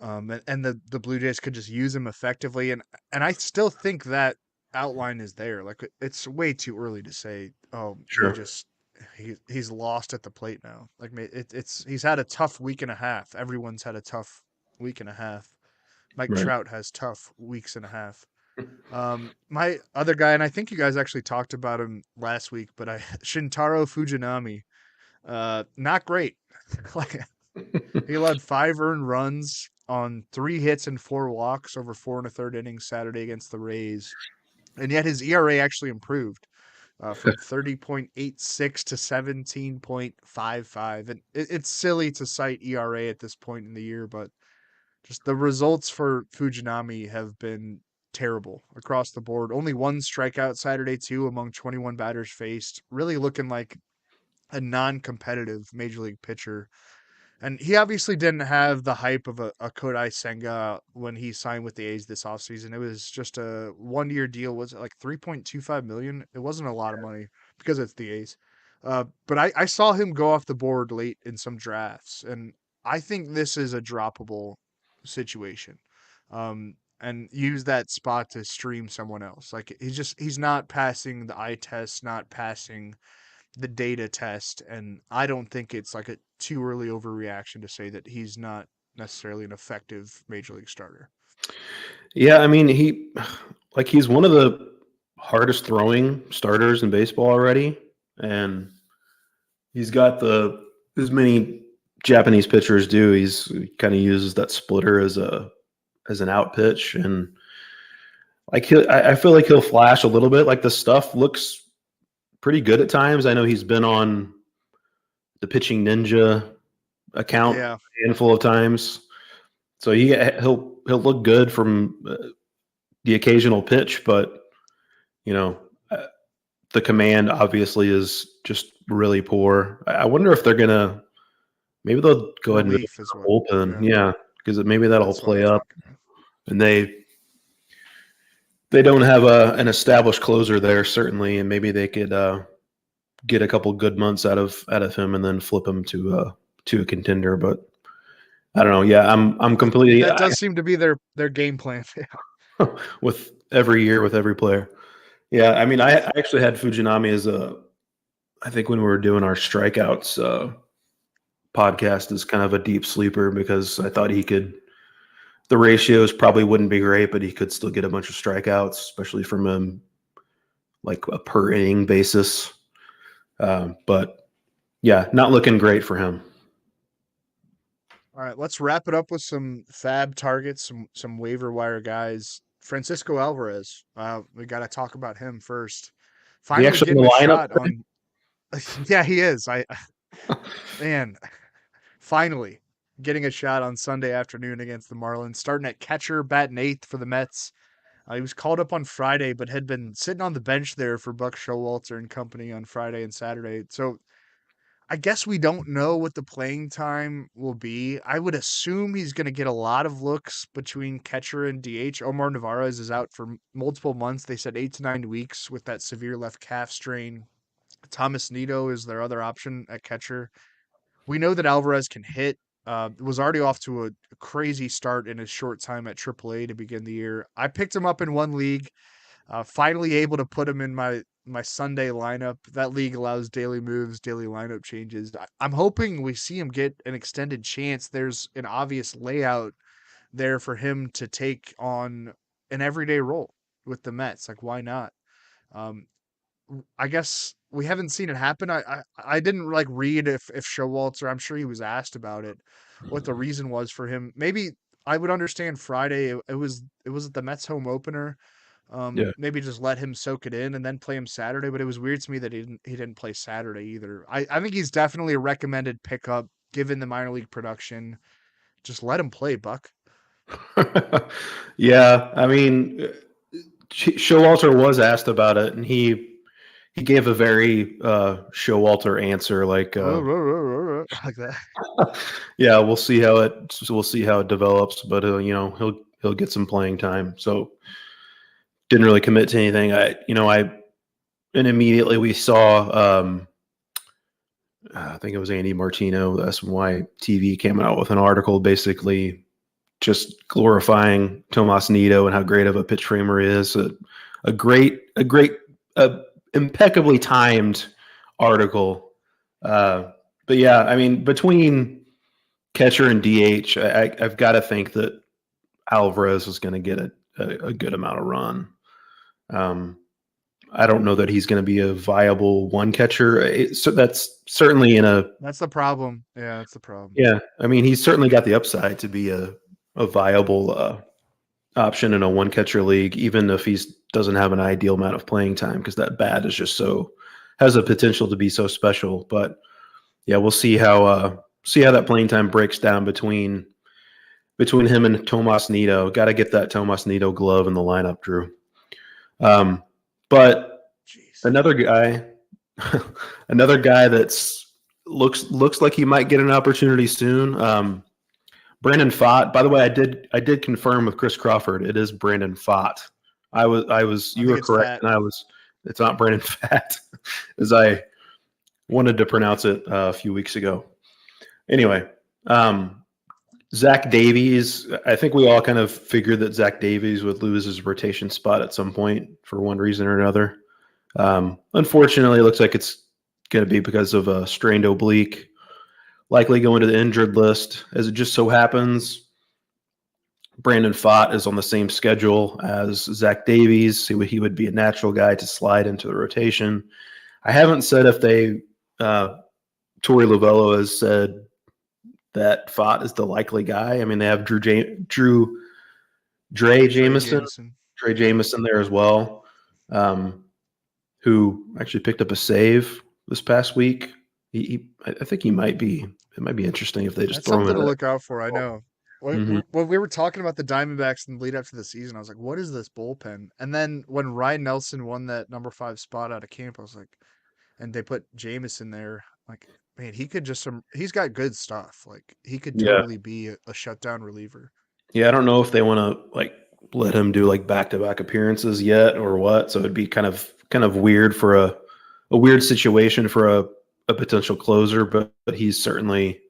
And the Blue Jays could just use him effectively, and I still think that outline is there. Like it's way too early to say, oh, Sure. he's lost at the plate now. Like it's he's had a tough week and a half. Everyone's had a tough week and a half. Mike Right. Trout has tough weeks and a half. My other guy, and I think you guys actually talked about him last week, but Shintaro Fujinami, not great. Like he allowed 5 earned runs on 3 hits and 4 walks over 4 1/3 innings Saturday against the Rays, and yet his ERA actually improved from 30.86 to 17.55. And it's silly to cite ERA at this point in the year, but just the results for Fujinami have been terrible across the board. Only one strikeout Saturday, too, among 21 batters faced. Really looking like a non-competitive major league pitcher, and he obviously didn't have the hype of a Kodai Senga when he signed with the A's this offseason. It was just a 1 year deal. Was it like 3.25 million? It wasn't a lot of money because it's the A's. But I saw him go off the board late in some drafts, and I think this is a droppable situation. And use that spot to stream someone else. Like he's not passing the eye test, not passing the data test, and I don't think it's like a too early overreaction to say that he's not necessarily an effective major league starter. Yeah, I mean he's one of the hardest throwing starters in baseball already, and he's got the as many Japanese pitchers do. He kind of uses that splitter as an out pitch, and like I feel like he'll flash a little bit. Like the stuff looks pretty good at times. I know he's been on the Pitching Ninja account Yeah, a handful of times, so he'll look good from the occasional pitch, but you know uh, the command obviously is just really poor. I wonder if they're gonna maybe they'll go ahead and move relief is to what. bullpen, Yeah, yeah, because maybe that'll that's what I'm play up, thinking. and they don't have an established closer there certainly, and maybe they could get a couple good months out of him and then flip him to a contender. But I don't know. Yeah, I'm completely That does seem to be their game plan. with every year with every player. Yeah, I mean, I actually had Fujinami as I think when we were doing our strikeouts podcast as kind of a deep sleeper because I thought he could. The ratios probably wouldn't be great, but he could still get a bunch of strikeouts, especially from like a per inning basis. But yeah, not looking great for him. All right, let's wrap it up with some FAAB targets, some waiver wire guys. Francisco Alvarez. We got to talk about him first. Is he Finally actually in the getting a lineup shot today? on. Yeah, he is. Man, finally getting a shot on Sunday afternoon against the Marlins, starting at catcher, batting eighth for the Mets. He was called up on Friday, but had been sitting on the bench there for Buck Showalter and company on Friday and Saturday. So I guess we don't know what the playing time will be. I would assume he's going to get a lot of looks between catcher and DH. Omar Narvaez is out for multiple months. They said 8 to 9 weeks with that severe left calf strain. Thomas Nito is their other option at catcher. We know that Alvarez can hit. Was already off to a crazy start in his short time at AAA to begin the year. I picked him up in one league. Finally able to put him in my Sunday lineup. That league allows daily moves, daily lineup changes. I'm hoping we see him get an extended chance. There's an obvious layout there for him to take on an everyday role with the Mets. Like, why not? Um, I guess we haven't seen it happen. I didn't like read if Showalter. I'm sure he was asked about it, what the reason was for him. Maybe I would understand Friday. It was the Mets home opener. Yeah. Maybe just let him soak it in and then play him Saturday. But it was weird to me that he didn't play Saturday either. I think he's definitely a recommended pickup given the minor league production. Just let him play, Buck. Yeah, I mean, Showalter was asked about it, and he gave a very Showalter answer, like, Like that. yeah, we'll see how it develops, but he'll get some playing time. So didn't really commit to anything. And immediately we saw. I think it was Andy Martino, the SNY TV, came out with an article basically just glorifying Tomas Nido and how great of a pitch framer he is. A great, impeccably timed article. But yeah, I mean, between catcher and DH, I've got to think that Alvarez is going to get a good amount of run. I don't know that he's going to be a viable one catcher. So that's certainly That's the problem. Yeah, that's the problem. yeah. I mean, he's certainly got the upside to be a viable option in a one catcher league, even if he doesn't have an ideal amount of playing time, because that bat is just has a potential to be so special. But yeah, we'll see how that playing time breaks down between him and Tomas Nido. Got to get that Tomas Nido glove in the lineup, Drew. But Jeez. another guy that's looks like he might get an opportunity soon. Brandon Pfaadt. By the way, I did confirm with Chris Crawford. It is Brandon Pfaadt. You were correct, and it's not Brandon Pfaadt, as I wanted to pronounce it a few weeks ago. Anyway, Zach Davies. I think we all kind of figured that Zach Davies would lose his rotation spot at some point for one reason or another. Unfortunately, it looks like it's going to be because of a strained oblique, likely going to the injured list. As it just so happens, Brandon Pfaadt is on the same schedule as Zach Davies. He would be a natural guy to slide into the rotation. I haven't said if Torey Lovello has said that Pfaadt is the likely guy. I mean, they have Dre Jameson there as well, who actually picked up a save this past week. I think he might be. It might be interesting if they just throw him in. Something to look out for. I know. When we were talking about the Diamondbacks in the lead up to the season, I was like, "What is this bullpen?" And then when Ryan Nelson won that number 5 spot out of camp, I was like, and they put Jameson there, like, man, he could he's got good stuff. Like, he could totally be a shutdown reliever. Yeah, I don't know if they want to let him do back-to-back appearances yet or what. So it'd be kind of weird for a weird situation for a potential closer, but he's certainly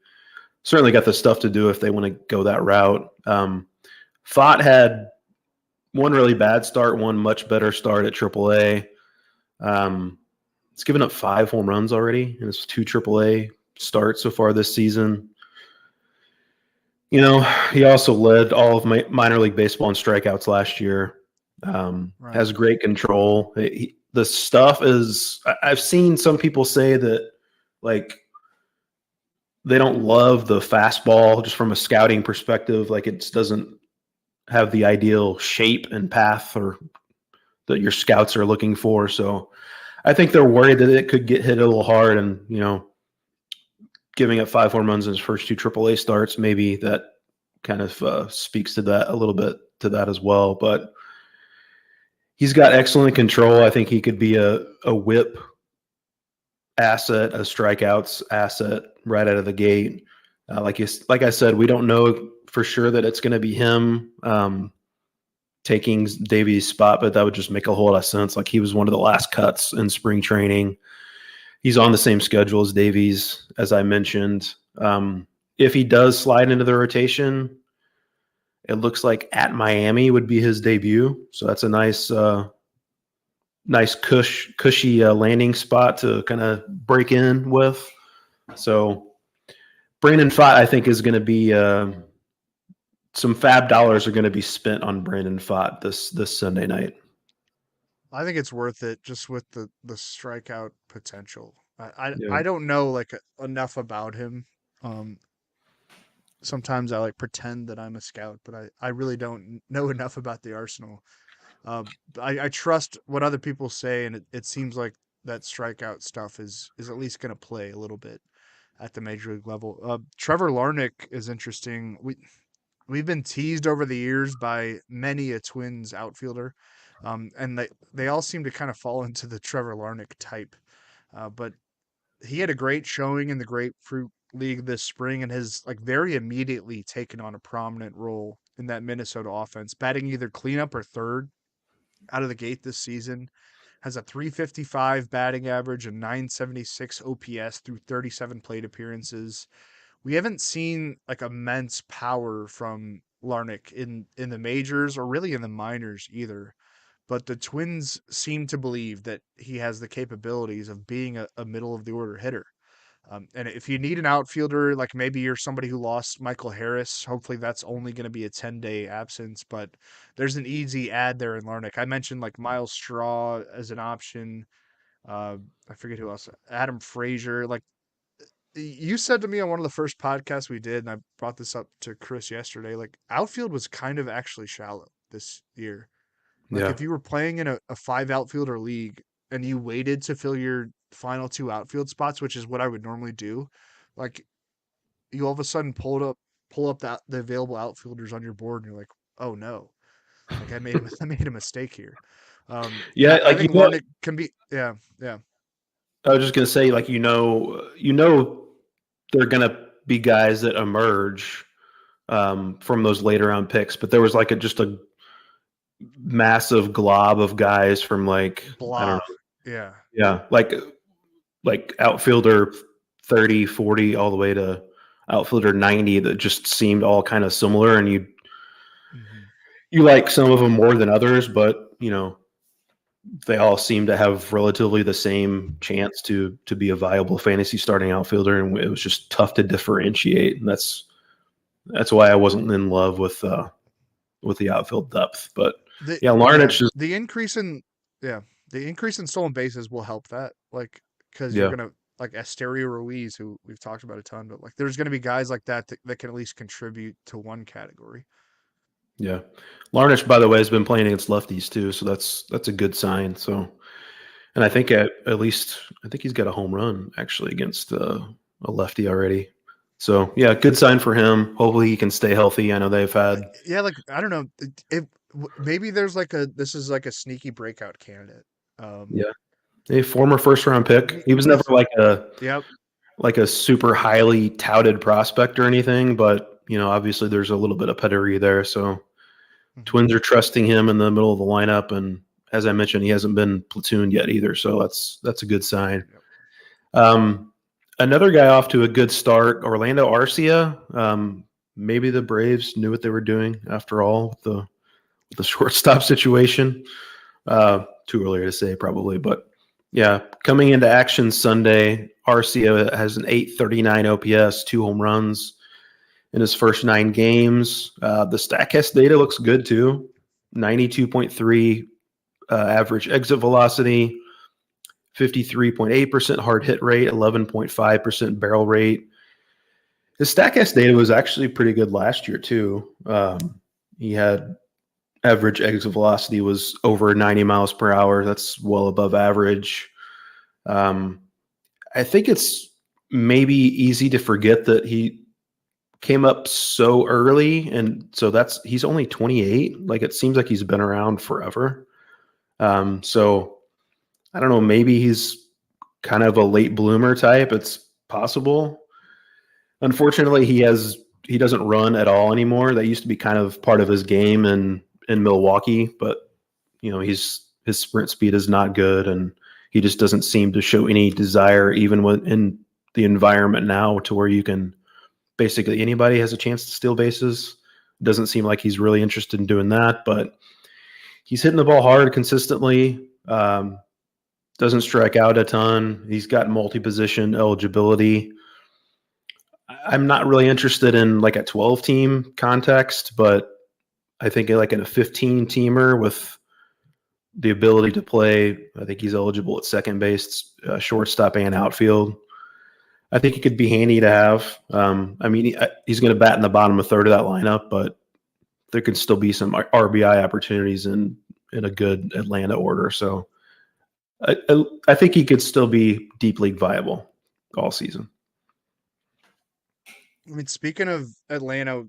got the stuff to do if they want to go that route. Pfaadt had one really bad start, one much better start at AAA. He's given up 5 home runs already in his 2 AAA starts so far this season. He also led all of minor league baseball in strikeouts last year. Right. Has great control. The stuff is – I've seen some people say that, they don't love the fastball just from a scouting perspective. It doesn't have the ideal shape and path or that your scouts are looking for. So I think they're worried that it could get hit a little hard and, giving up 5 home runs in his first 2 AAA starts. Maybe that kind of speaks to that a little bit to that as well. But he's got excellent control. I think he could be a whip asset, a strikeouts asset right out of the gate. Like I said, we don't know for sure that it's going to be him taking Davies' spot, but that would just make a whole lot of sense. Like, he was one of the last cuts in spring training. He's on the same schedule as Davies, as I mentioned. If he does slide into the rotation, it looks like at Miami would be his debut. So that's a nice cushy landing spot to kind of break in with. So Brandon Pfaadt, I think, is going to be some FAAB dollars are going to be spent on Brandon Pfaadt this Sunday night. I think it's worth it just with the strikeout potential. I don't know like enough about him. Sometimes I like pretend that I'm a scout, but I really don't know enough about the Arsenal. I trust what other people say, and it seems like that strikeout stuff is at least going to play a little bit at the major league level. Trevor Larnach is interesting. We've been teased over the years by many a Twins outfielder, and they all seem to kind of fall into the Trevor Larnach type. But he had a great showing in the Grapefruit League this spring and has like very immediately taken on a prominent role in that Minnesota offense, batting either cleanup or third out of the gate this season. Has a 355 batting average and 976 OPS through 37 plate appearances. We haven't seen like immense power from Larnach in the majors or really in the minors either. But the Twins seem to believe that he has the capabilities of being a middle of the order hitter. And if you need an outfielder, like maybe you're somebody who lost Michael Harris, hopefully that's only going to be a 10-day absence. But there's an easy add there in Larnach. I mentioned like Miles Straw as an option. I forget who else. Adam Frazier. Like you said to me on one of the first podcasts we did, and I brought this up to Chris yesterday. Like outfield was kind of actually shallow this year. Like Yeah. if you were playing in a 5 outfielder league and you waited to fill your final 2 outfield spots, which is what I would normally do, like you all of a sudden pull up the available outfielders on your board and you're like, oh no, like I made a mistake here. And Yeah, I like, think Larnick can be yeah. I was just gonna say, like, they're gonna be guys that emerge from those later round picks, but there was like just a massive glob of guys from like, I don't Blah. know, Yeah. yeah, like outfielder 30, 40, all the way to outfielder 90 that just seemed all kind of similar, and Mhm. you like some of them more than others, but they all seem to have relatively the same chance to be a viable fantasy starting outfielder, and it was just tough to differentiate. And that's why I wasn't in love with the outfield depth. But yeah, Larnach just The increase in the increase in stolen bases will help that. Like because you're yeah gonna like Asterio Ruiz, who we've talked about a ton, but like there's gonna be guys like that can at least contribute to one category. yeah. Larnach, by the way, has been playing against lefties too, so that's a good sign. So, and I think at least I think he's got a home run actually against a lefty already. So yeah, good sign for him. Hopefully he can stay healthy. I know they've had Yeah, like I don't know if maybe there's like this is like a sneaky breakout candidate. Um, yeah a former first round pick. He was never he's like yep. a super highly touted prospect or anything, but obviously there's a little bit of pedigree there. So Mhm. Twins are trusting him in the middle of the lineup, and as I mentioned, he hasn't been platooned yet either. So that's a good sign. Yep. Um, Another guy off to a good start, Orlando Arcia. Maybe the Braves knew what they were doing after all with the shortstop situation. Too early to say, probably, but yeah, coming into action Sunday, Arcia has an 839 OPS, 2 home runs in his first 9 games. The Statcast data looks good too. 92.3 average exit velocity, 53.8% hard hit rate, 11.5% barrel rate. His Statcast data was actually pretty good last year too. He had average exit velocity was over 90 miles per hour. That's well above average. I think it's maybe easy to forget that he came up so early, and so he's only 28. Like, it seems like he's been around forever. So I don't know, maybe he's kind of a late bloomer type. It's possible. Unfortunately, he doesn't run at all anymore. That used to be kind of part of his game in Milwaukee, but his sprint speed is not good, and he just doesn't seem to show any desire, even when in the environment now, to where you can basically anybody has a chance to steal bases. Doesn't seem like he's really interested in doing that, but he's hitting the ball hard consistently. Doesn't strike out a ton. He's got multi-position eligibility. I'm not really interested in like a 12-team context, but I think like in a 15-teamer with the ability to play, I think he's eligible at second base, shortstop, and outfield. I think he could be handy to have. I mean, he's going to bat in the bottom of third of that lineup, but there could still be some RBI opportunities in a good Atlanta order. So I think he could still be deep league viable all season. I mean, speaking of Atlanta,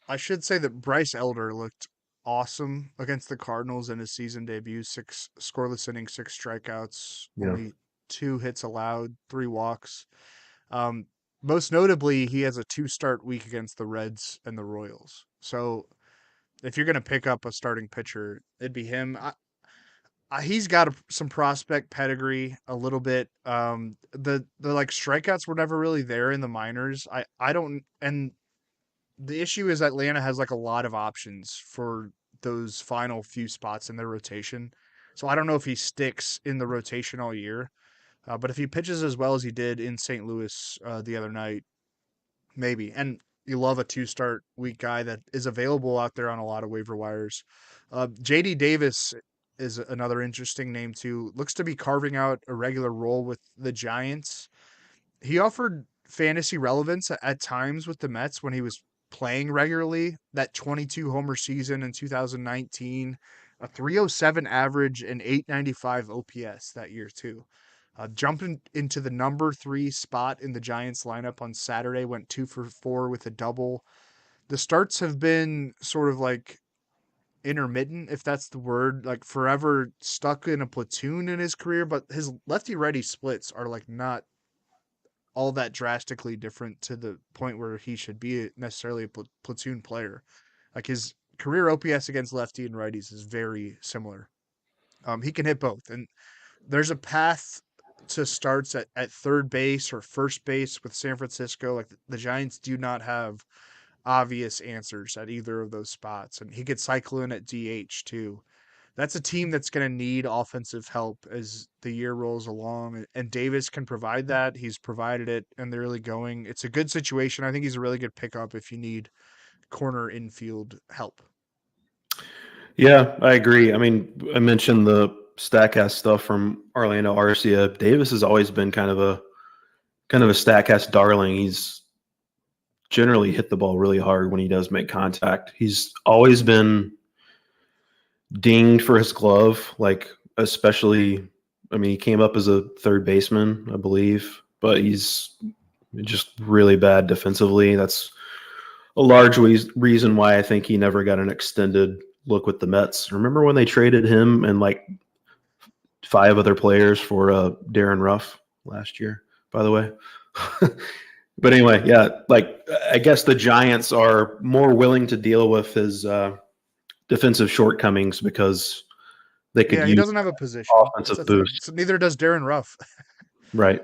I should say that Bryce Elder looked awesome against the Cardinals in his season debut. 6 scoreless innings, 6 strikeouts, only 2 hits allowed, 3 walks. Most notably, he has a 2-start week against the Reds and the Royals. So if you're going to pick up a starting pitcher, it'd be him. He's got some prospect pedigree a little bit. The like strikeouts were never really there in the minors. I don't, and the issue is Atlanta has like a lot of options for those final few spots in their rotation. So I don't know if he sticks in the rotation all year. But if he pitches as well as he did in St. Louis the other night, maybe. And you love a 2-start week guy that is available out there on a lot of waiver wires. JD Davis is another interesting name too. Looks to be carving out a regular role with the Giants. He offered fantasy relevance at times with the Mets when he was playing regularly. That 22 homer season in 2019, a 307 average and 895 OPS that year too. Jumping into the number 3 spot in the Giants lineup on Saturday, went 2 for 4 with a double. The starts have been sort of like intermittent, if that's the word, like forever stuck in a platoon in his career, but his lefty righty splits are like not all that drastically different to the point where he should be necessarily a platoon player. Like his career OPS against lefty and righties is very similar. He can hit both, and there's a path to starts at third base or first base with San Francisco. Like the Giants do not have obvious answers at either of those spots, and he could cycle in at DH too. That's a team that's going to need offensive help as the year rolls along, and Davis can provide that. He's provided it in the early going. It's a good situation. I think he's a really good pickup if you need corner infield help. Yeah, I agree. I mean, I mentioned the Statcast stuff from Orlando Arcia. Davis has always been kind of a Statcast darling. He's generally hit the ball really hard when he does make contact. He's always been dinged for his glove, like especially. I mean, he came up as a third baseman, I believe, but he's just really bad defensively. That's a large reason why I think he never got an extended look with the Mets. Remember when they traded him and like 5 other players for Darren Ruff last year, by the way? But anyway, yeah, like I guess the Giants are more willing to deal with his defensive shortcomings because they could use he doesn't have a position. Offensive boost. So neither does Darren Ruff. Right.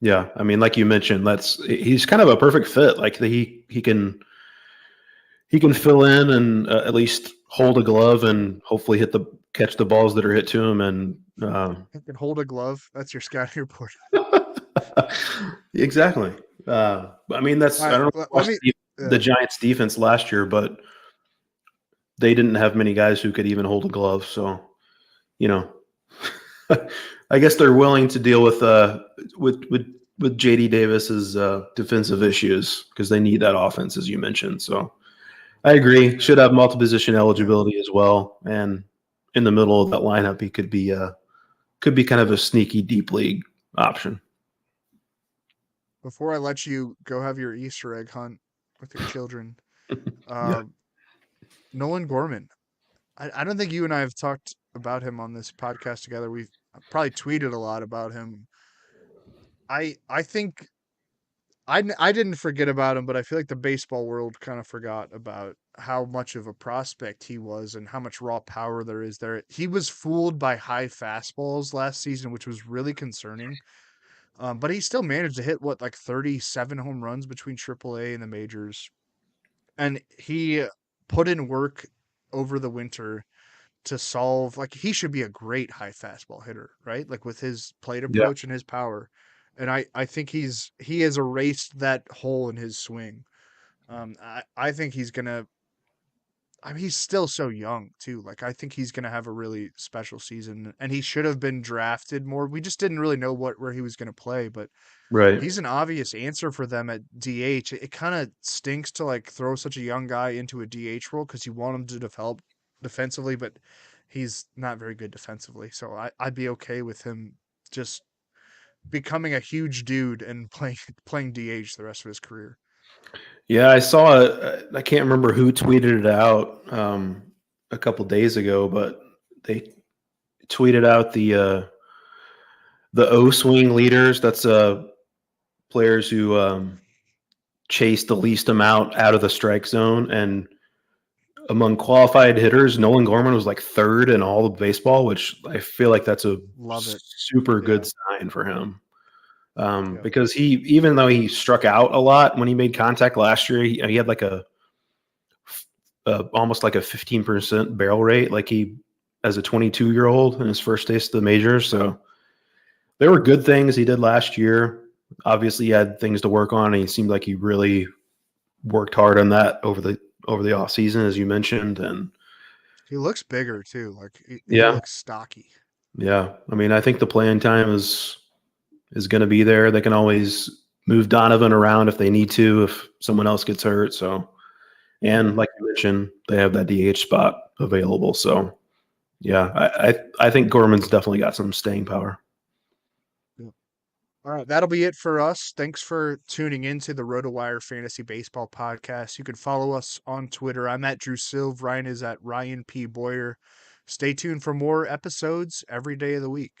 Yeah. I mean, like you mentioned, he's kind of a perfect fit. Like he can fill in and at least hold a glove and hopefully catch the balls that are hit to him. And he can hold a glove. That's your scouting report. Exactly. I mean, I don't know the Giants defense last year, but they didn't have many guys who could even hold a glove. So, I guess they're willing to deal with JD Davis's defensive issues because they need that offense, as you mentioned. So I agree. Should have multi-position eligibility as well. And in the middle of that lineup, he could be kind of a sneaky deep league option. before I let you go have your Easter egg hunt with your children, Yeah. uh, Nolan Gorman. I don't think you and I have talked about him on this podcast together. We've probably tweeted a lot about him. I think I didn't forget about him, but I feel like the baseball world kind of forgot about how much of a prospect he was and how much raw power there is there. He was fooled by high fastballs last season, which was really concerning. But he still managed to hit what, like 37 home runs between AAA and the majors, and he put in work over the winter to solve. Like, he should be a great high fastball hitter, right? Like, with his plate Yeah. approach and his power. And I think he has erased that hole in his swing. I think he's gonna. I mean, he's still so young too. Like, I think he's gonna have a really special season, and he should have been drafted more. We just didn't really know where he was gonna play, but Right. he's an obvious answer for them at DH. It kind of stinks to like throw such a young guy into a DH role because you want him to develop defensively, but he's not very good defensively. So I'd be okay with him just becoming a huge dude and playing DH the rest of his career. Yeah, I saw it. I can't remember who tweeted it out a couple days ago, but they tweeted out the O swing leaders. That's players who chase the least amount out of the strike zone. And among qualified hitters, Nolan Gorman was like third in all of baseball, which I feel like that's a Love it. super Yeah. good sign for him. Yeah. Because even though he struck out a lot when he made contact last year, he had like a almost like a 15% barrel rate, like he as a 22-year-old in his first taste of the majors. So there were good things he did last year. Obviously, he had things to work on, and he seemed like he really worked hard on that over the off season, as you mentioned. And He looks bigger too. Like, he yeah, looks stocky. yeah. I mean, I think the playing time is going to be there. They can always move Donovan around if they need to, if someone else gets hurt. So, and Yeah. like you mentioned, they have that DH spot available. So, yeah, I think Gorman's definitely got some staying power. Yeah. All right, that'll be it for us. Thanks for tuning into the RotoWire Fantasy Baseball Podcast. You can follow us on Twitter. I'm at Drew Silv. Ryan is at Ryan P. Boyer. Stay tuned for more episodes every day of the week.